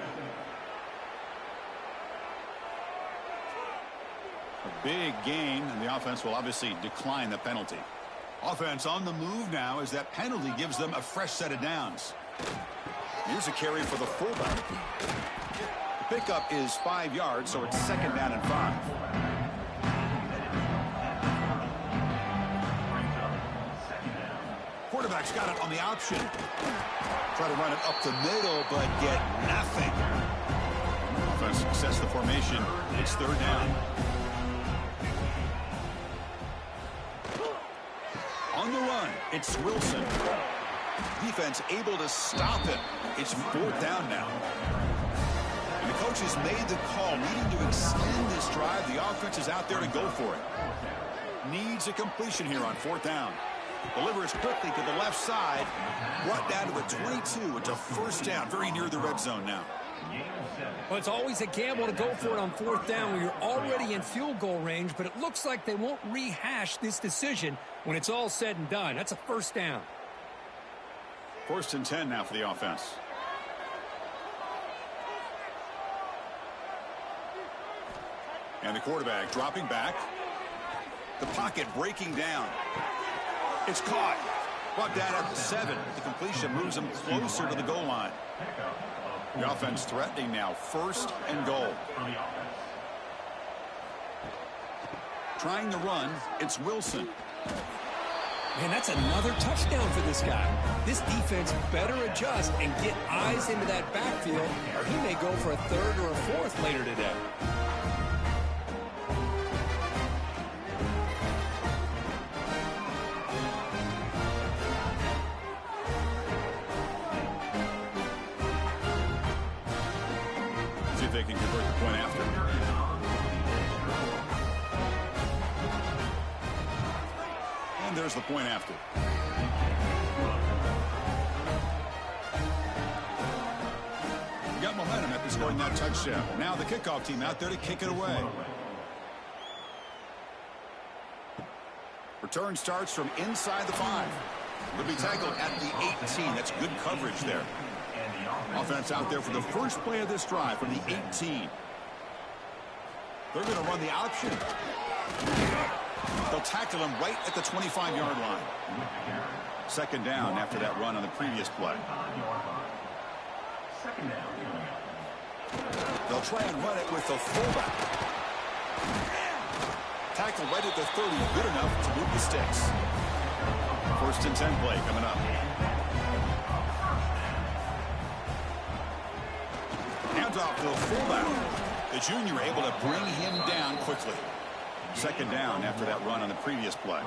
A big gain, and the offense will obviously decline the penalty. Offense on the move now as that penalty gives them a fresh set of downs. Here's a carry for the fullback. The pickup is 5 yards, so it's 2nd down and 5. Quarterback's got it on the option. Try to run it up the middle, but get nothing. Offense success the formation. It's 3rd down. On the run, it's Williston. Defense able to stop it. It's 4th down now. And the coach has made the call, needing to extend this drive. The offense is out there to go for it. Needs a completion here on 4th down. Delivers quickly to the left side. Brought down to the 22. It's a 1st down, very near the red zone now. Well, it's always a gamble to go for it on 4th down when you're already in field goal range, but it looks like they won't rehash this decision when it's all said and done. That's a 1st down. 1st and 10 now for the offense. And the quarterback dropping back. The pocket breaking down. It's caught. Brought down at the 7. The completion moves them closer to the goal line. The offense threatening now. 1st and goal. Trying to run. It's Williston. Man, that's another touchdown for this guy. This defense better adjust and get eyes into that backfield, or he may go for a 3rd or a 4th later today. See if they can convert the point after. And there's the point after. We got momentum after scoring that touchdown. Now the kickoff team out there to kick it away. Return starts from inside the 5. They'll be tackled at the 18. That's good coverage there. Offense out there for the first play of this drive from the 18. They're going to run the option. They'll tackle him right at the 25-yard line. 2nd down after that run on the previous play. They'll try and run it with the fullback. Tackle right at the 30, good enough to move the sticks. 1st and 10 play coming up. Hands off to the fullback. The junior able to bring him down quickly. 2nd down after that run on the previous play.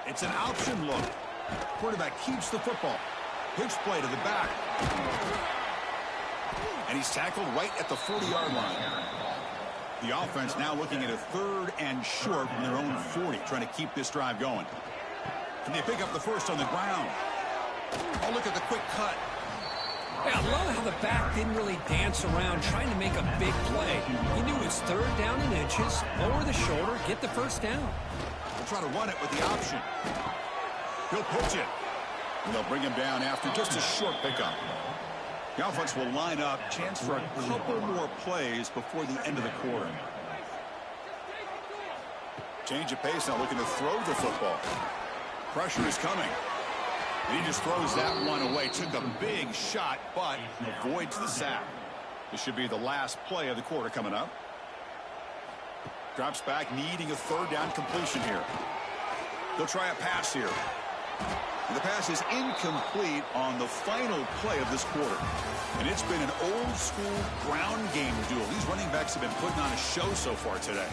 It's an option look. Quarterback keeps the football. Pitch play to the back. And he's tackled right at the 40-yard line. The offense now looking at a 3rd and short from their own 40, trying to keep this drive going. Can they pick up the 1st on the ground? Oh, look at the quick cut. Hey, I love how the back didn't really dance around trying to make a big play. He knew it's 3rd down in inches, lower the shoulder, get the 1st down. They'll try to run it with the option. He'll pitch it. And they'll bring him down after just a short pickup. The offense will line up. Chance for a couple more plays before the end of the quarter. Change of pace now, looking to throw the football. Pressure is coming. And he just throws that one away. Took a big shot, but avoids the sack. This should be the last play of the quarter coming up. Drops back, needing a third down completion here. They'll try a pass here. And the pass is incomplete on the final play of this quarter. And it's been an old-school ground game duel. These running backs have been putting on a show so far today.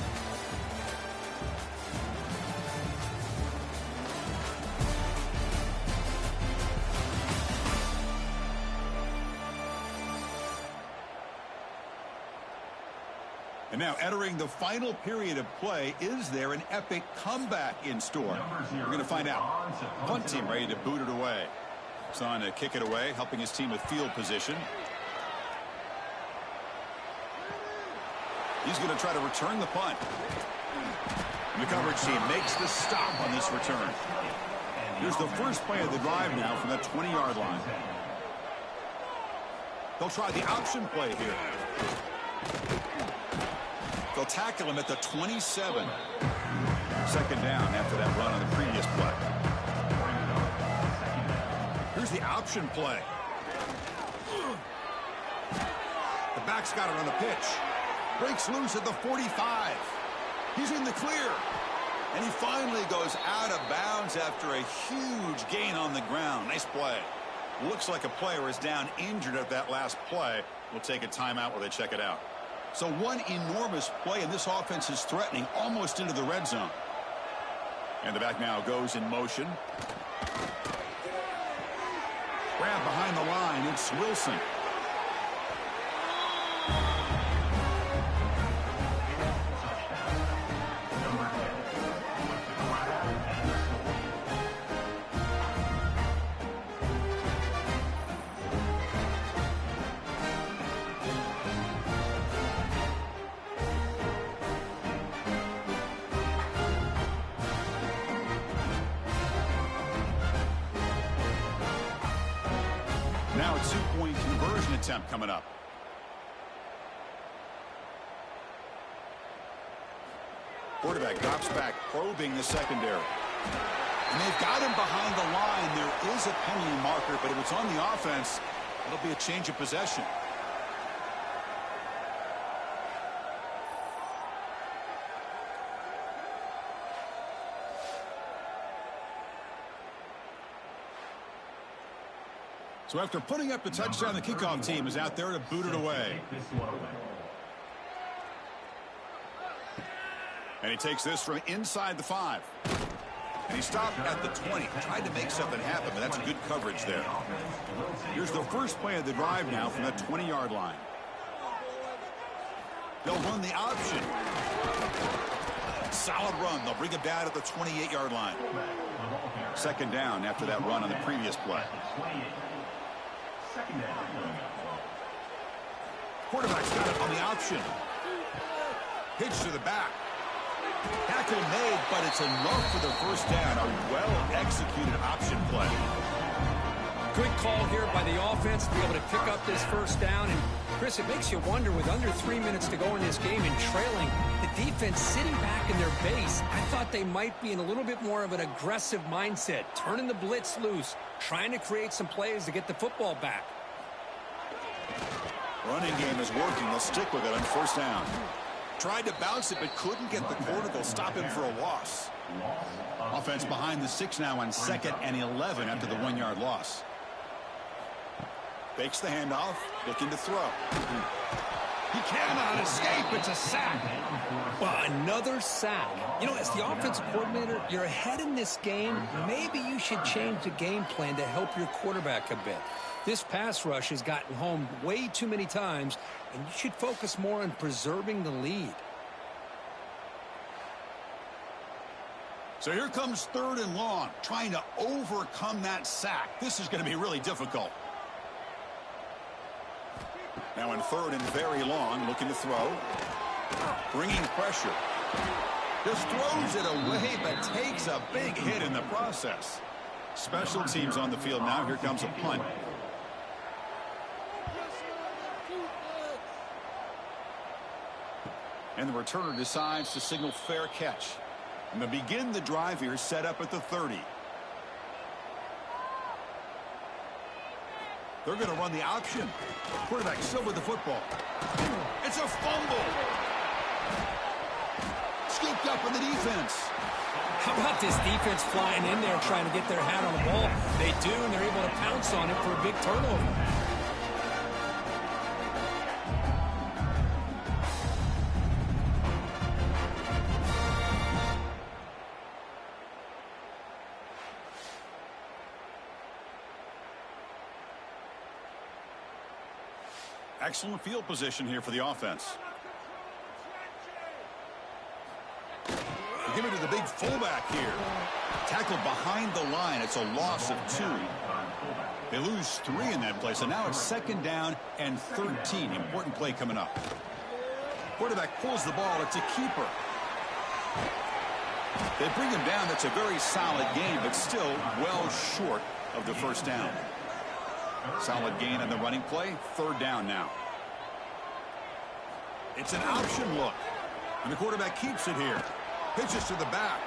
And now entering the final period of play, is there an epic comeback in store? We're going to find out. Punt team ready to boot it away. It's on to kick it away, helping his team with field position. He's going to try to return the punt. And the coverage team makes the stop on this return. Here's the first play of the drive now from that 20-yard line. They'll try the option play here. They'll tackle him at the 27. Second down after that run on the previous play. Here's the option play. The back's got it on the pitch. Breaks loose at the 45. He's in the clear. And he finally goes out of bounds after a huge gain on the ground. Nice play. Looks like a player is down injured at that last play. We'll take a timeout while they check it out. So one enormous play, and this offense is threatening almost into the red zone. And the back now goes in motion. Grab behind the line. It's Wilson. Now a two-point conversion attempt coming up. Quarterback drops back, probing the secondary. And they've got him behind the line. There is a penalty marker, but if it's on the offense, it'll be a change of possession. So after putting up the touchdown, the kickoff team is out there to boot it away. And he takes this from inside the 5. And he stopped at the 20. Tried to make something happen, but that's good coverage there. Here's the first play of the drive now from that 20-yard line. They'll run the option. Solid run. They'll bring him down at the 28-yard line. Second down after that run on the previous play. Quarterback's got it on the option. Pitch to the back. Tackle made, but it's enough for the first down. A well-executed option play. Good call here by the offense to be able to pick up this first down. And, Chris, it makes you wonder, with under 3 minutes to go in this game and trailing, the defense sitting back in their base, I thought they might be in a little bit more of an aggressive mindset, turning the blitz loose, trying to create some plays to get the football back. Running game is working. They'll stick with it on first down. Tried to bounce it, but couldn't get the corner. They'll stop him for a loss. Offense behind the 6 now on 2nd and 11 after the 1-yard loss. Fakes the handoff, looking to throw. He cannot escape. It's a sack. Well, another sack. You know, as the offensive coordinator, you're ahead in this game. Maybe you should change the game plan to help your quarterback a bit. This pass rush has gotten home way too many times, and you should focus more on preserving the lead. So here comes 3rd and long, trying to overcome that sack. This is going to be really difficult. Now in 3rd and very long, looking to throw. Bringing pressure. Just throws it away, but takes a big hit in the process. Special teams on the field now. Here comes a punt. And the returner decides to signal fair catch. And to begin the drive here, set up at the 30. They're going to run the option. Quarterback still with the football. It's a fumble. Scooped up in the defense. How about this defense flying in there trying to get their hat on the ball? They do, and they're able to pounce on it for a big turnover. Excellent field position here for the offense. They give it to the big fullback here. Tackled behind the line. It's a loss of 2. They lose 3 in that play, so now it's 2nd down and 13. Important play coming up. Quarterback pulls the ball. It's a keeper. They bring him down. That's a very solid game, but still well short of the first down. Solid gain on the running play. 3rd down now. It's an option look. And the quarterback keeps it here. Pitches to the back.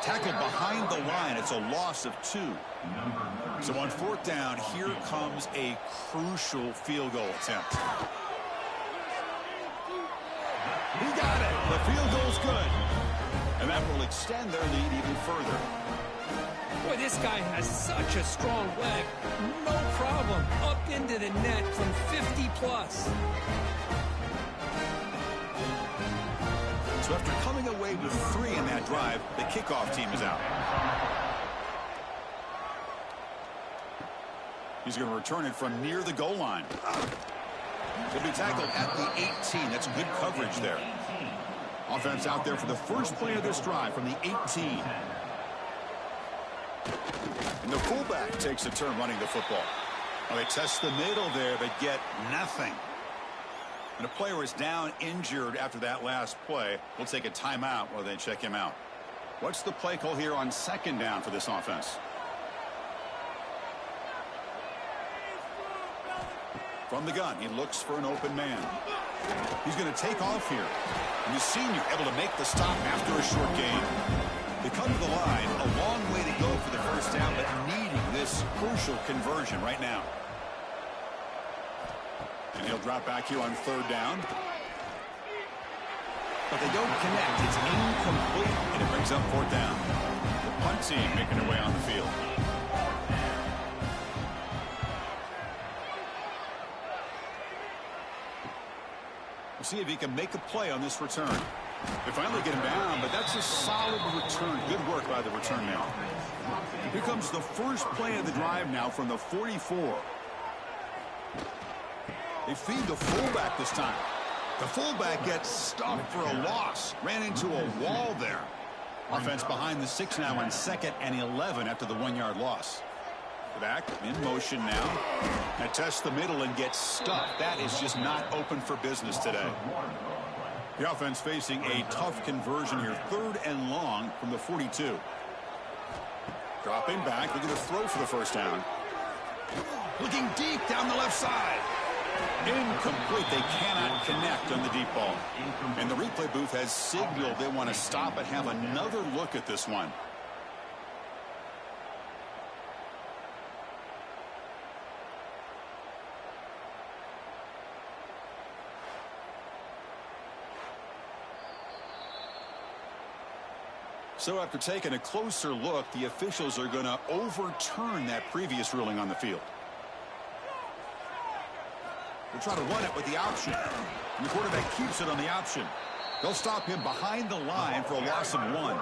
Tackled behind the line. It's a loss of 2. So on 4th down, here comes a crucial field goal attempt. He got it. The field goal's good. And that will extend their lead even further. Boy, this guy has such a strong leg. No problem. Up into the net from 50 plus. So after coming away with 3 in that drive, the kickoff team is out. He's going to return it from near the goal line. He'll be tackled at the 18. That's good coverage there. Offense out there for the first play of this drive from the 18. And the fullback takes a turn running the football. Well, they test the middle there, but get nothing. And a player is down injured after that last play. We'll take a timeout while they check him out. What's the play call here on 2nd down for this offense? From the gun, he looks for an open man. He's going to take off here. And the senior able to make the stop after a short gain. They come to the line, a long way to go for the first down, but needing this crucial conversion right now. And he'll drop back here on 3rd down. But they don't connect. It's incomplete, and it brings up 4th down. The punt team making their way on the field. We'll see if he can make a play on this return. They finally get him down, but that's a solid return. Good work by the return man. Here comes the first play of the drive now from the 44. They feed the fullback this time. The fullback gets stuffed for a loss. Ran into a wall there. Offense behind the 6 now on 2nd and 11 after the 1-yard loss. Back in motion now. And tests the middle and gets stuffed. That is just not open for business today. The offense facing a tough conversion here. 3rd and long from the 42. Dropping back. They're going to throw for the first down. Looking deep down the left side. Incomplete. They cannot connect on the deep ball. And the replay booth has signaled they want to stop and have another look at this one. So after taking a closer look, the officials are going to overturn that previous ruling on the field. They'll try to run it with the option. And the quarterback keeps it on the option. They'll stop him behind the line for a loss of 1.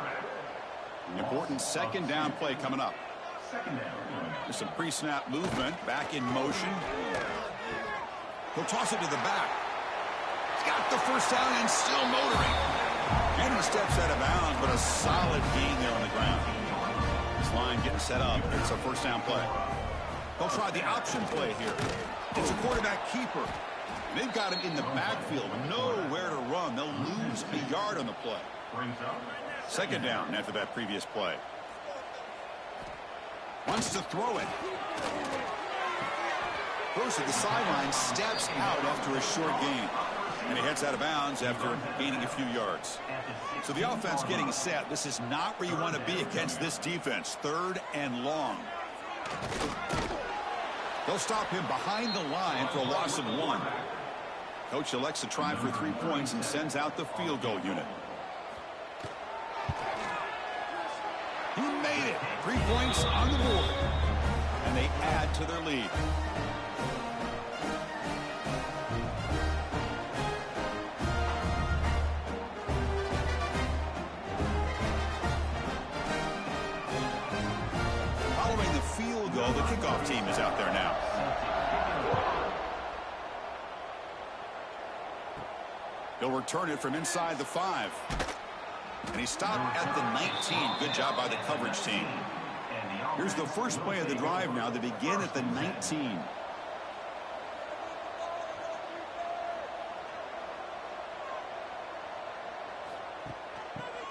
An important 2nd down play coming up. There's some pre-snap movement. Back in motion. He'll toss it to the back. He's got the first down and still motoring. And he steps out of bounds, but a solid gain there on the ground. This line getting set up. It's a first down play. They'll try the option play here. It's a quarterback keeper. They've got him in the backfield. Nowhere to run. They'll lose a yard on the play. 2nd down after that previous play. Wants to throw it. Goes to the sideline, steps out after a short gain. And he heads out of bounds after gaining a few yards. So the offense getting set. This is not where you want to be against this defense. 3rd and long. They'll stop him behind the line for a loss of 1. Coach elects to try for 3 points and sends out the field goal unit. He made it. 3 points on the board. And they add to their lead. Following the field goal, the kickoff team is out there now. He'll return it from inside the 5. And he stopped at the 19. Good job by the coverage team. Here's the first play of the drive now. They begin at the 19.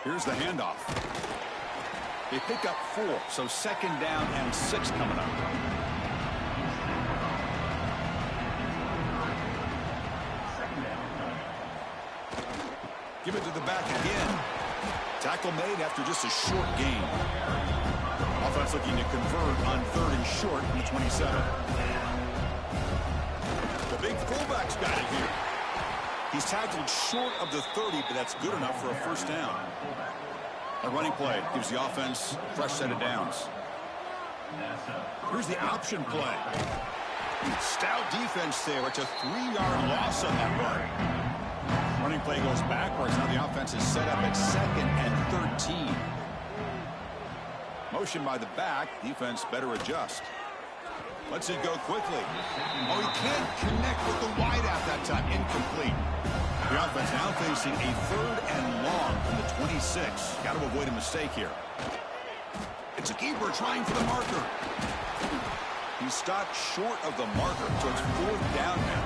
Here's the handoff. They pick up 4, so 2nd down and 6 coming up. Give it to the back again. Tackle made after just a short gain. Offense looking to convert on 3rd and short from the 27. The big fullback's got it here. He's tackled short of the 30, but that's good enough for a first down. A running play gives the offense a fresh set of downs. Here's the option play. Stout defense there. It's a 3-yard loss on that run. Running play goes backwards. Now the offense is set up at 2nd and 13. Motion by the back. Defense better adjust. Lets it go quickly. Oh, he can't connect with the wideout that time. Incomplete. The offense now facing a 3rd and long from the 26. Got to avoid a mistake here. It's a keeper trying for the marker. He stopped short of the marker, so it's 4th down now.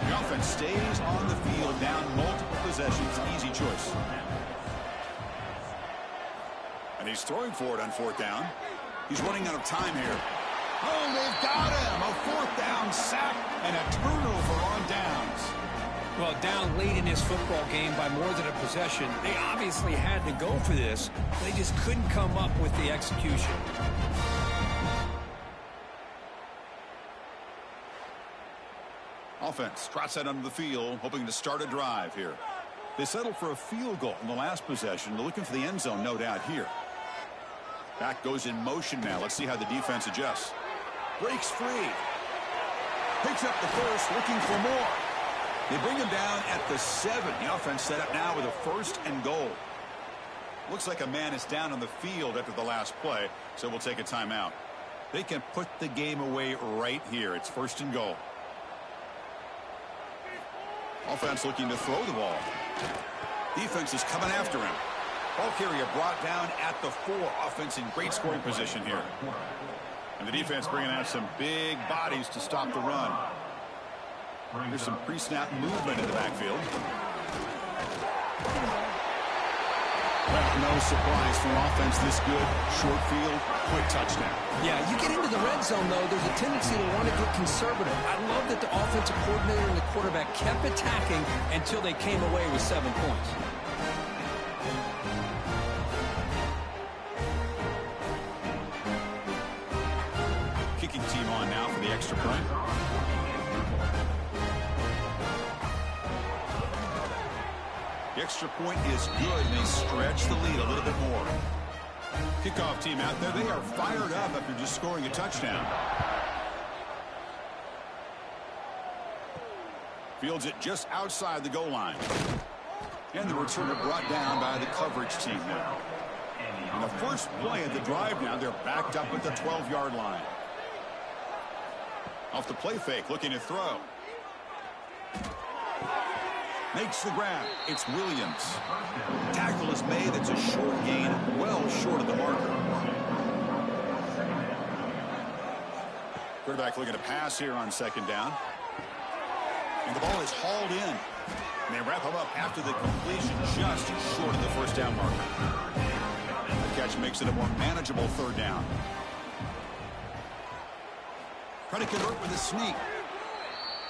The offense stays on the field, down multiple possessions. Easy choice. And he's throwing for it on 4th down. He's running out of time here. Oh, they've got him. A 4th down sack and a turnover on downs. Well, down late in this football game by more than a possession, they obviously had to go for this. They just couldn't come up with the execution. Offense trots out onto the field, hoping to start a drive here. They settled for a field goal in the last possession. They're looking for the end zone, no doubt, here. Back goes in motion now. Let's see how the defense adjusts. Breaks free. Picks up the first, looking for more. They bring him down at the 7. The offense set up now with a 1st and goal. Looks like a man is down on the field after the last play, so we'll take a timeout. They can put the game away right here. It's 1st and goal. Offense looking to throw the ball. Defense is coming after him. Ball carrier brought down at the 4. Offense in great scoring position here. And the defense bringing out some big bodies to stop the run. There's some pre-snap movement in the backfield. Well, no surprise from offense this good. Short field, quick touchdown. Yeah, you get into the red zone, though, there's a tendency to want to get conservative. I love that the offensive coordinator and the quarterback kept attacking until they came away with 7 points. Kicking team on now for the extra point. The extra point is good, and they stretch the lead a little bit more. Kickoff team out there, they are fired up after just scoring a touchdown. Fields it just outside the goal line. And the returner brought down by the coverage team now. On the first play of the drive now, they're backed up at the 12-yard line. Off the play fake, looking to throw. Makes the grab. It's Williams. Tackle is made. It's a short gain, well short of the marker. Quarterback looking to pass here on 2nd down. And the ball is hauled in. And they wrap him up after the completion, just short of the 1st down marker. The catch makes it a more manageable 3rd down. Trying to convert with a sneak.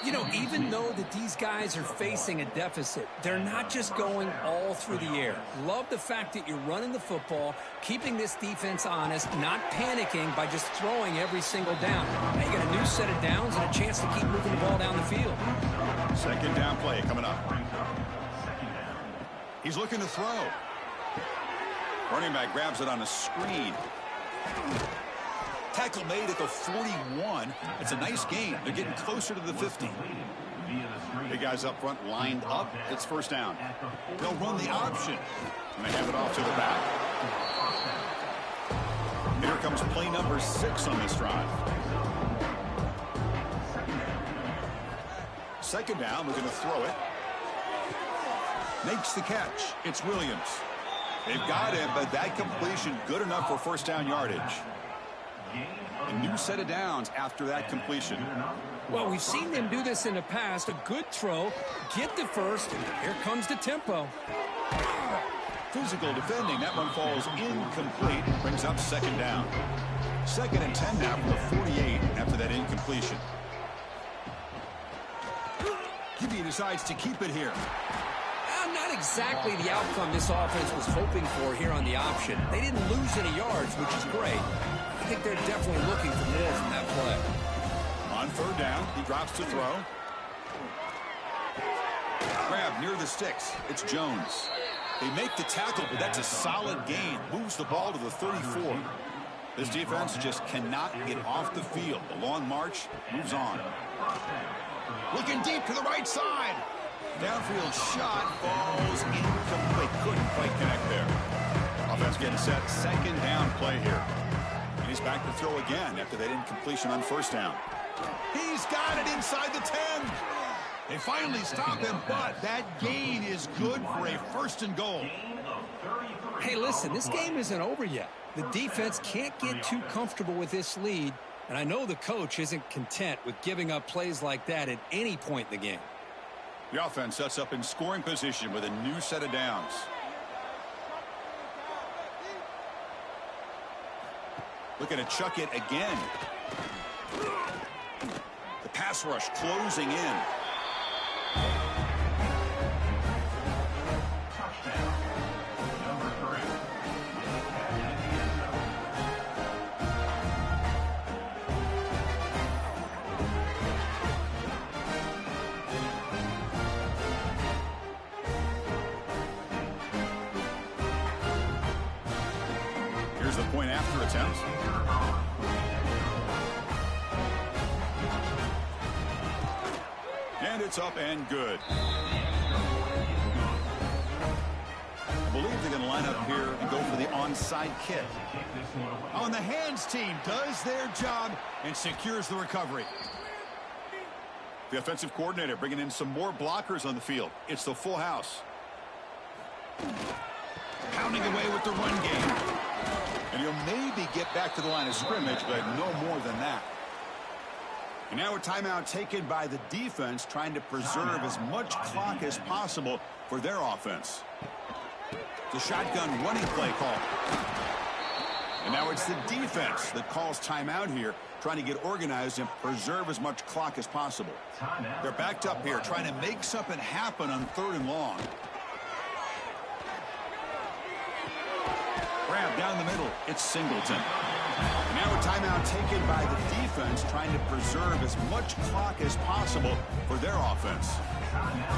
You know, even though that these guys are facing a deficit, they're not just going all through the air. Love the fact that you're running the football, keeping this defense honest, not panicking by just throwing every single down. Now you got a new set of downs and a chance to keep moving the ball down the field. Second down play coming up. He's looking to throw. Running back grabs it on a screen. Tackle made at the 41. It's a nice gain. They're getting closer to the 50. The guys up front lined up. It's first down. They'll run the option. And they hand it off to the back. Here comes play number 6 on this drive. Second down, we're going to throw it. Makes the catch. It's Williams. They've got him, but that completion good enough for first down yardage. A new set of downs after that completion. Well, we've seen them do this in the past. A good throw, get the first, and here comes the tempo. Physical defending. That one falls incomplete. Brings up second down. 2nd and 10 now from the 48 after that incompletion. Gibby decides to keep it here. Not exactly the outcome this offense was hoping for here on the option. They didn't lose any yards, which is great. I think they're definitely looking for more from that play. On third down, he drops to throw. Grab near the sticks. It's Jones. They make the tackle, but that's a solid gain. Moves the ball to the 34. This defense just cannot get off the field. The long march moves on. Looking deep to the right side. Downfield shot falls incomplete. Couldn't quite connect there. Offense getting set. Second down play here. And he's back to throw again after that incompletion on first down. He's got it inside the 10. They finally stop him, but that gain is good for a first and goal. Hey, listen, this game isn't over yet. The defense can't get too comfortable with this lead, and I know the coach isn't content with giving up plays like that at any point in the game. The offense sets up in scoring position with a new set of downs. Looking to chuck it again. The pass rush closing in. Here's the point after attempt. And it's up and good. I believe they're going to line up here and go for the onside kick. On the hands team does their job and secures the recovery. The offensive coordinator bringing in some more blockers on the field. It's the full house. Pounding away with the run game. And he'll maybe get back to the line of scrimmage, but no more than that. And now a timeout taken by the defense, trying to preserve as much clock as possible for their offense. The shotgun running play call. And now it's the defense that calls timeout here, trying to get organized and preserve as much clock as possible. They're backed up here, trying to make something happen on 3rd and long. Grab down the middle. It's Singleton. Now a timeout taken by the defense, trying to preserve as much clock as possible for their offense.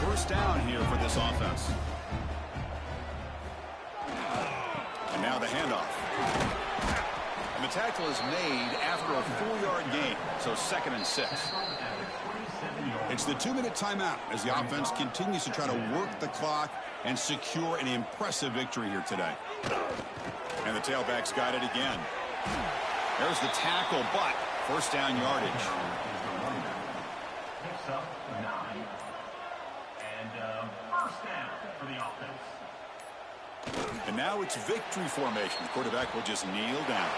First down here for this offense. And now the handoff. And the tackle is made after a 4-yard gain, so 2nd and 6. It's the 2-minute timeout as the offense continues to try to work the clock and secure an impressive victory here today. And the tailback's got it again. There's the tackle, but first down yardage. Picks up 9. And first down for the offense. And now it's victory formation. The quarterback will just kneel down.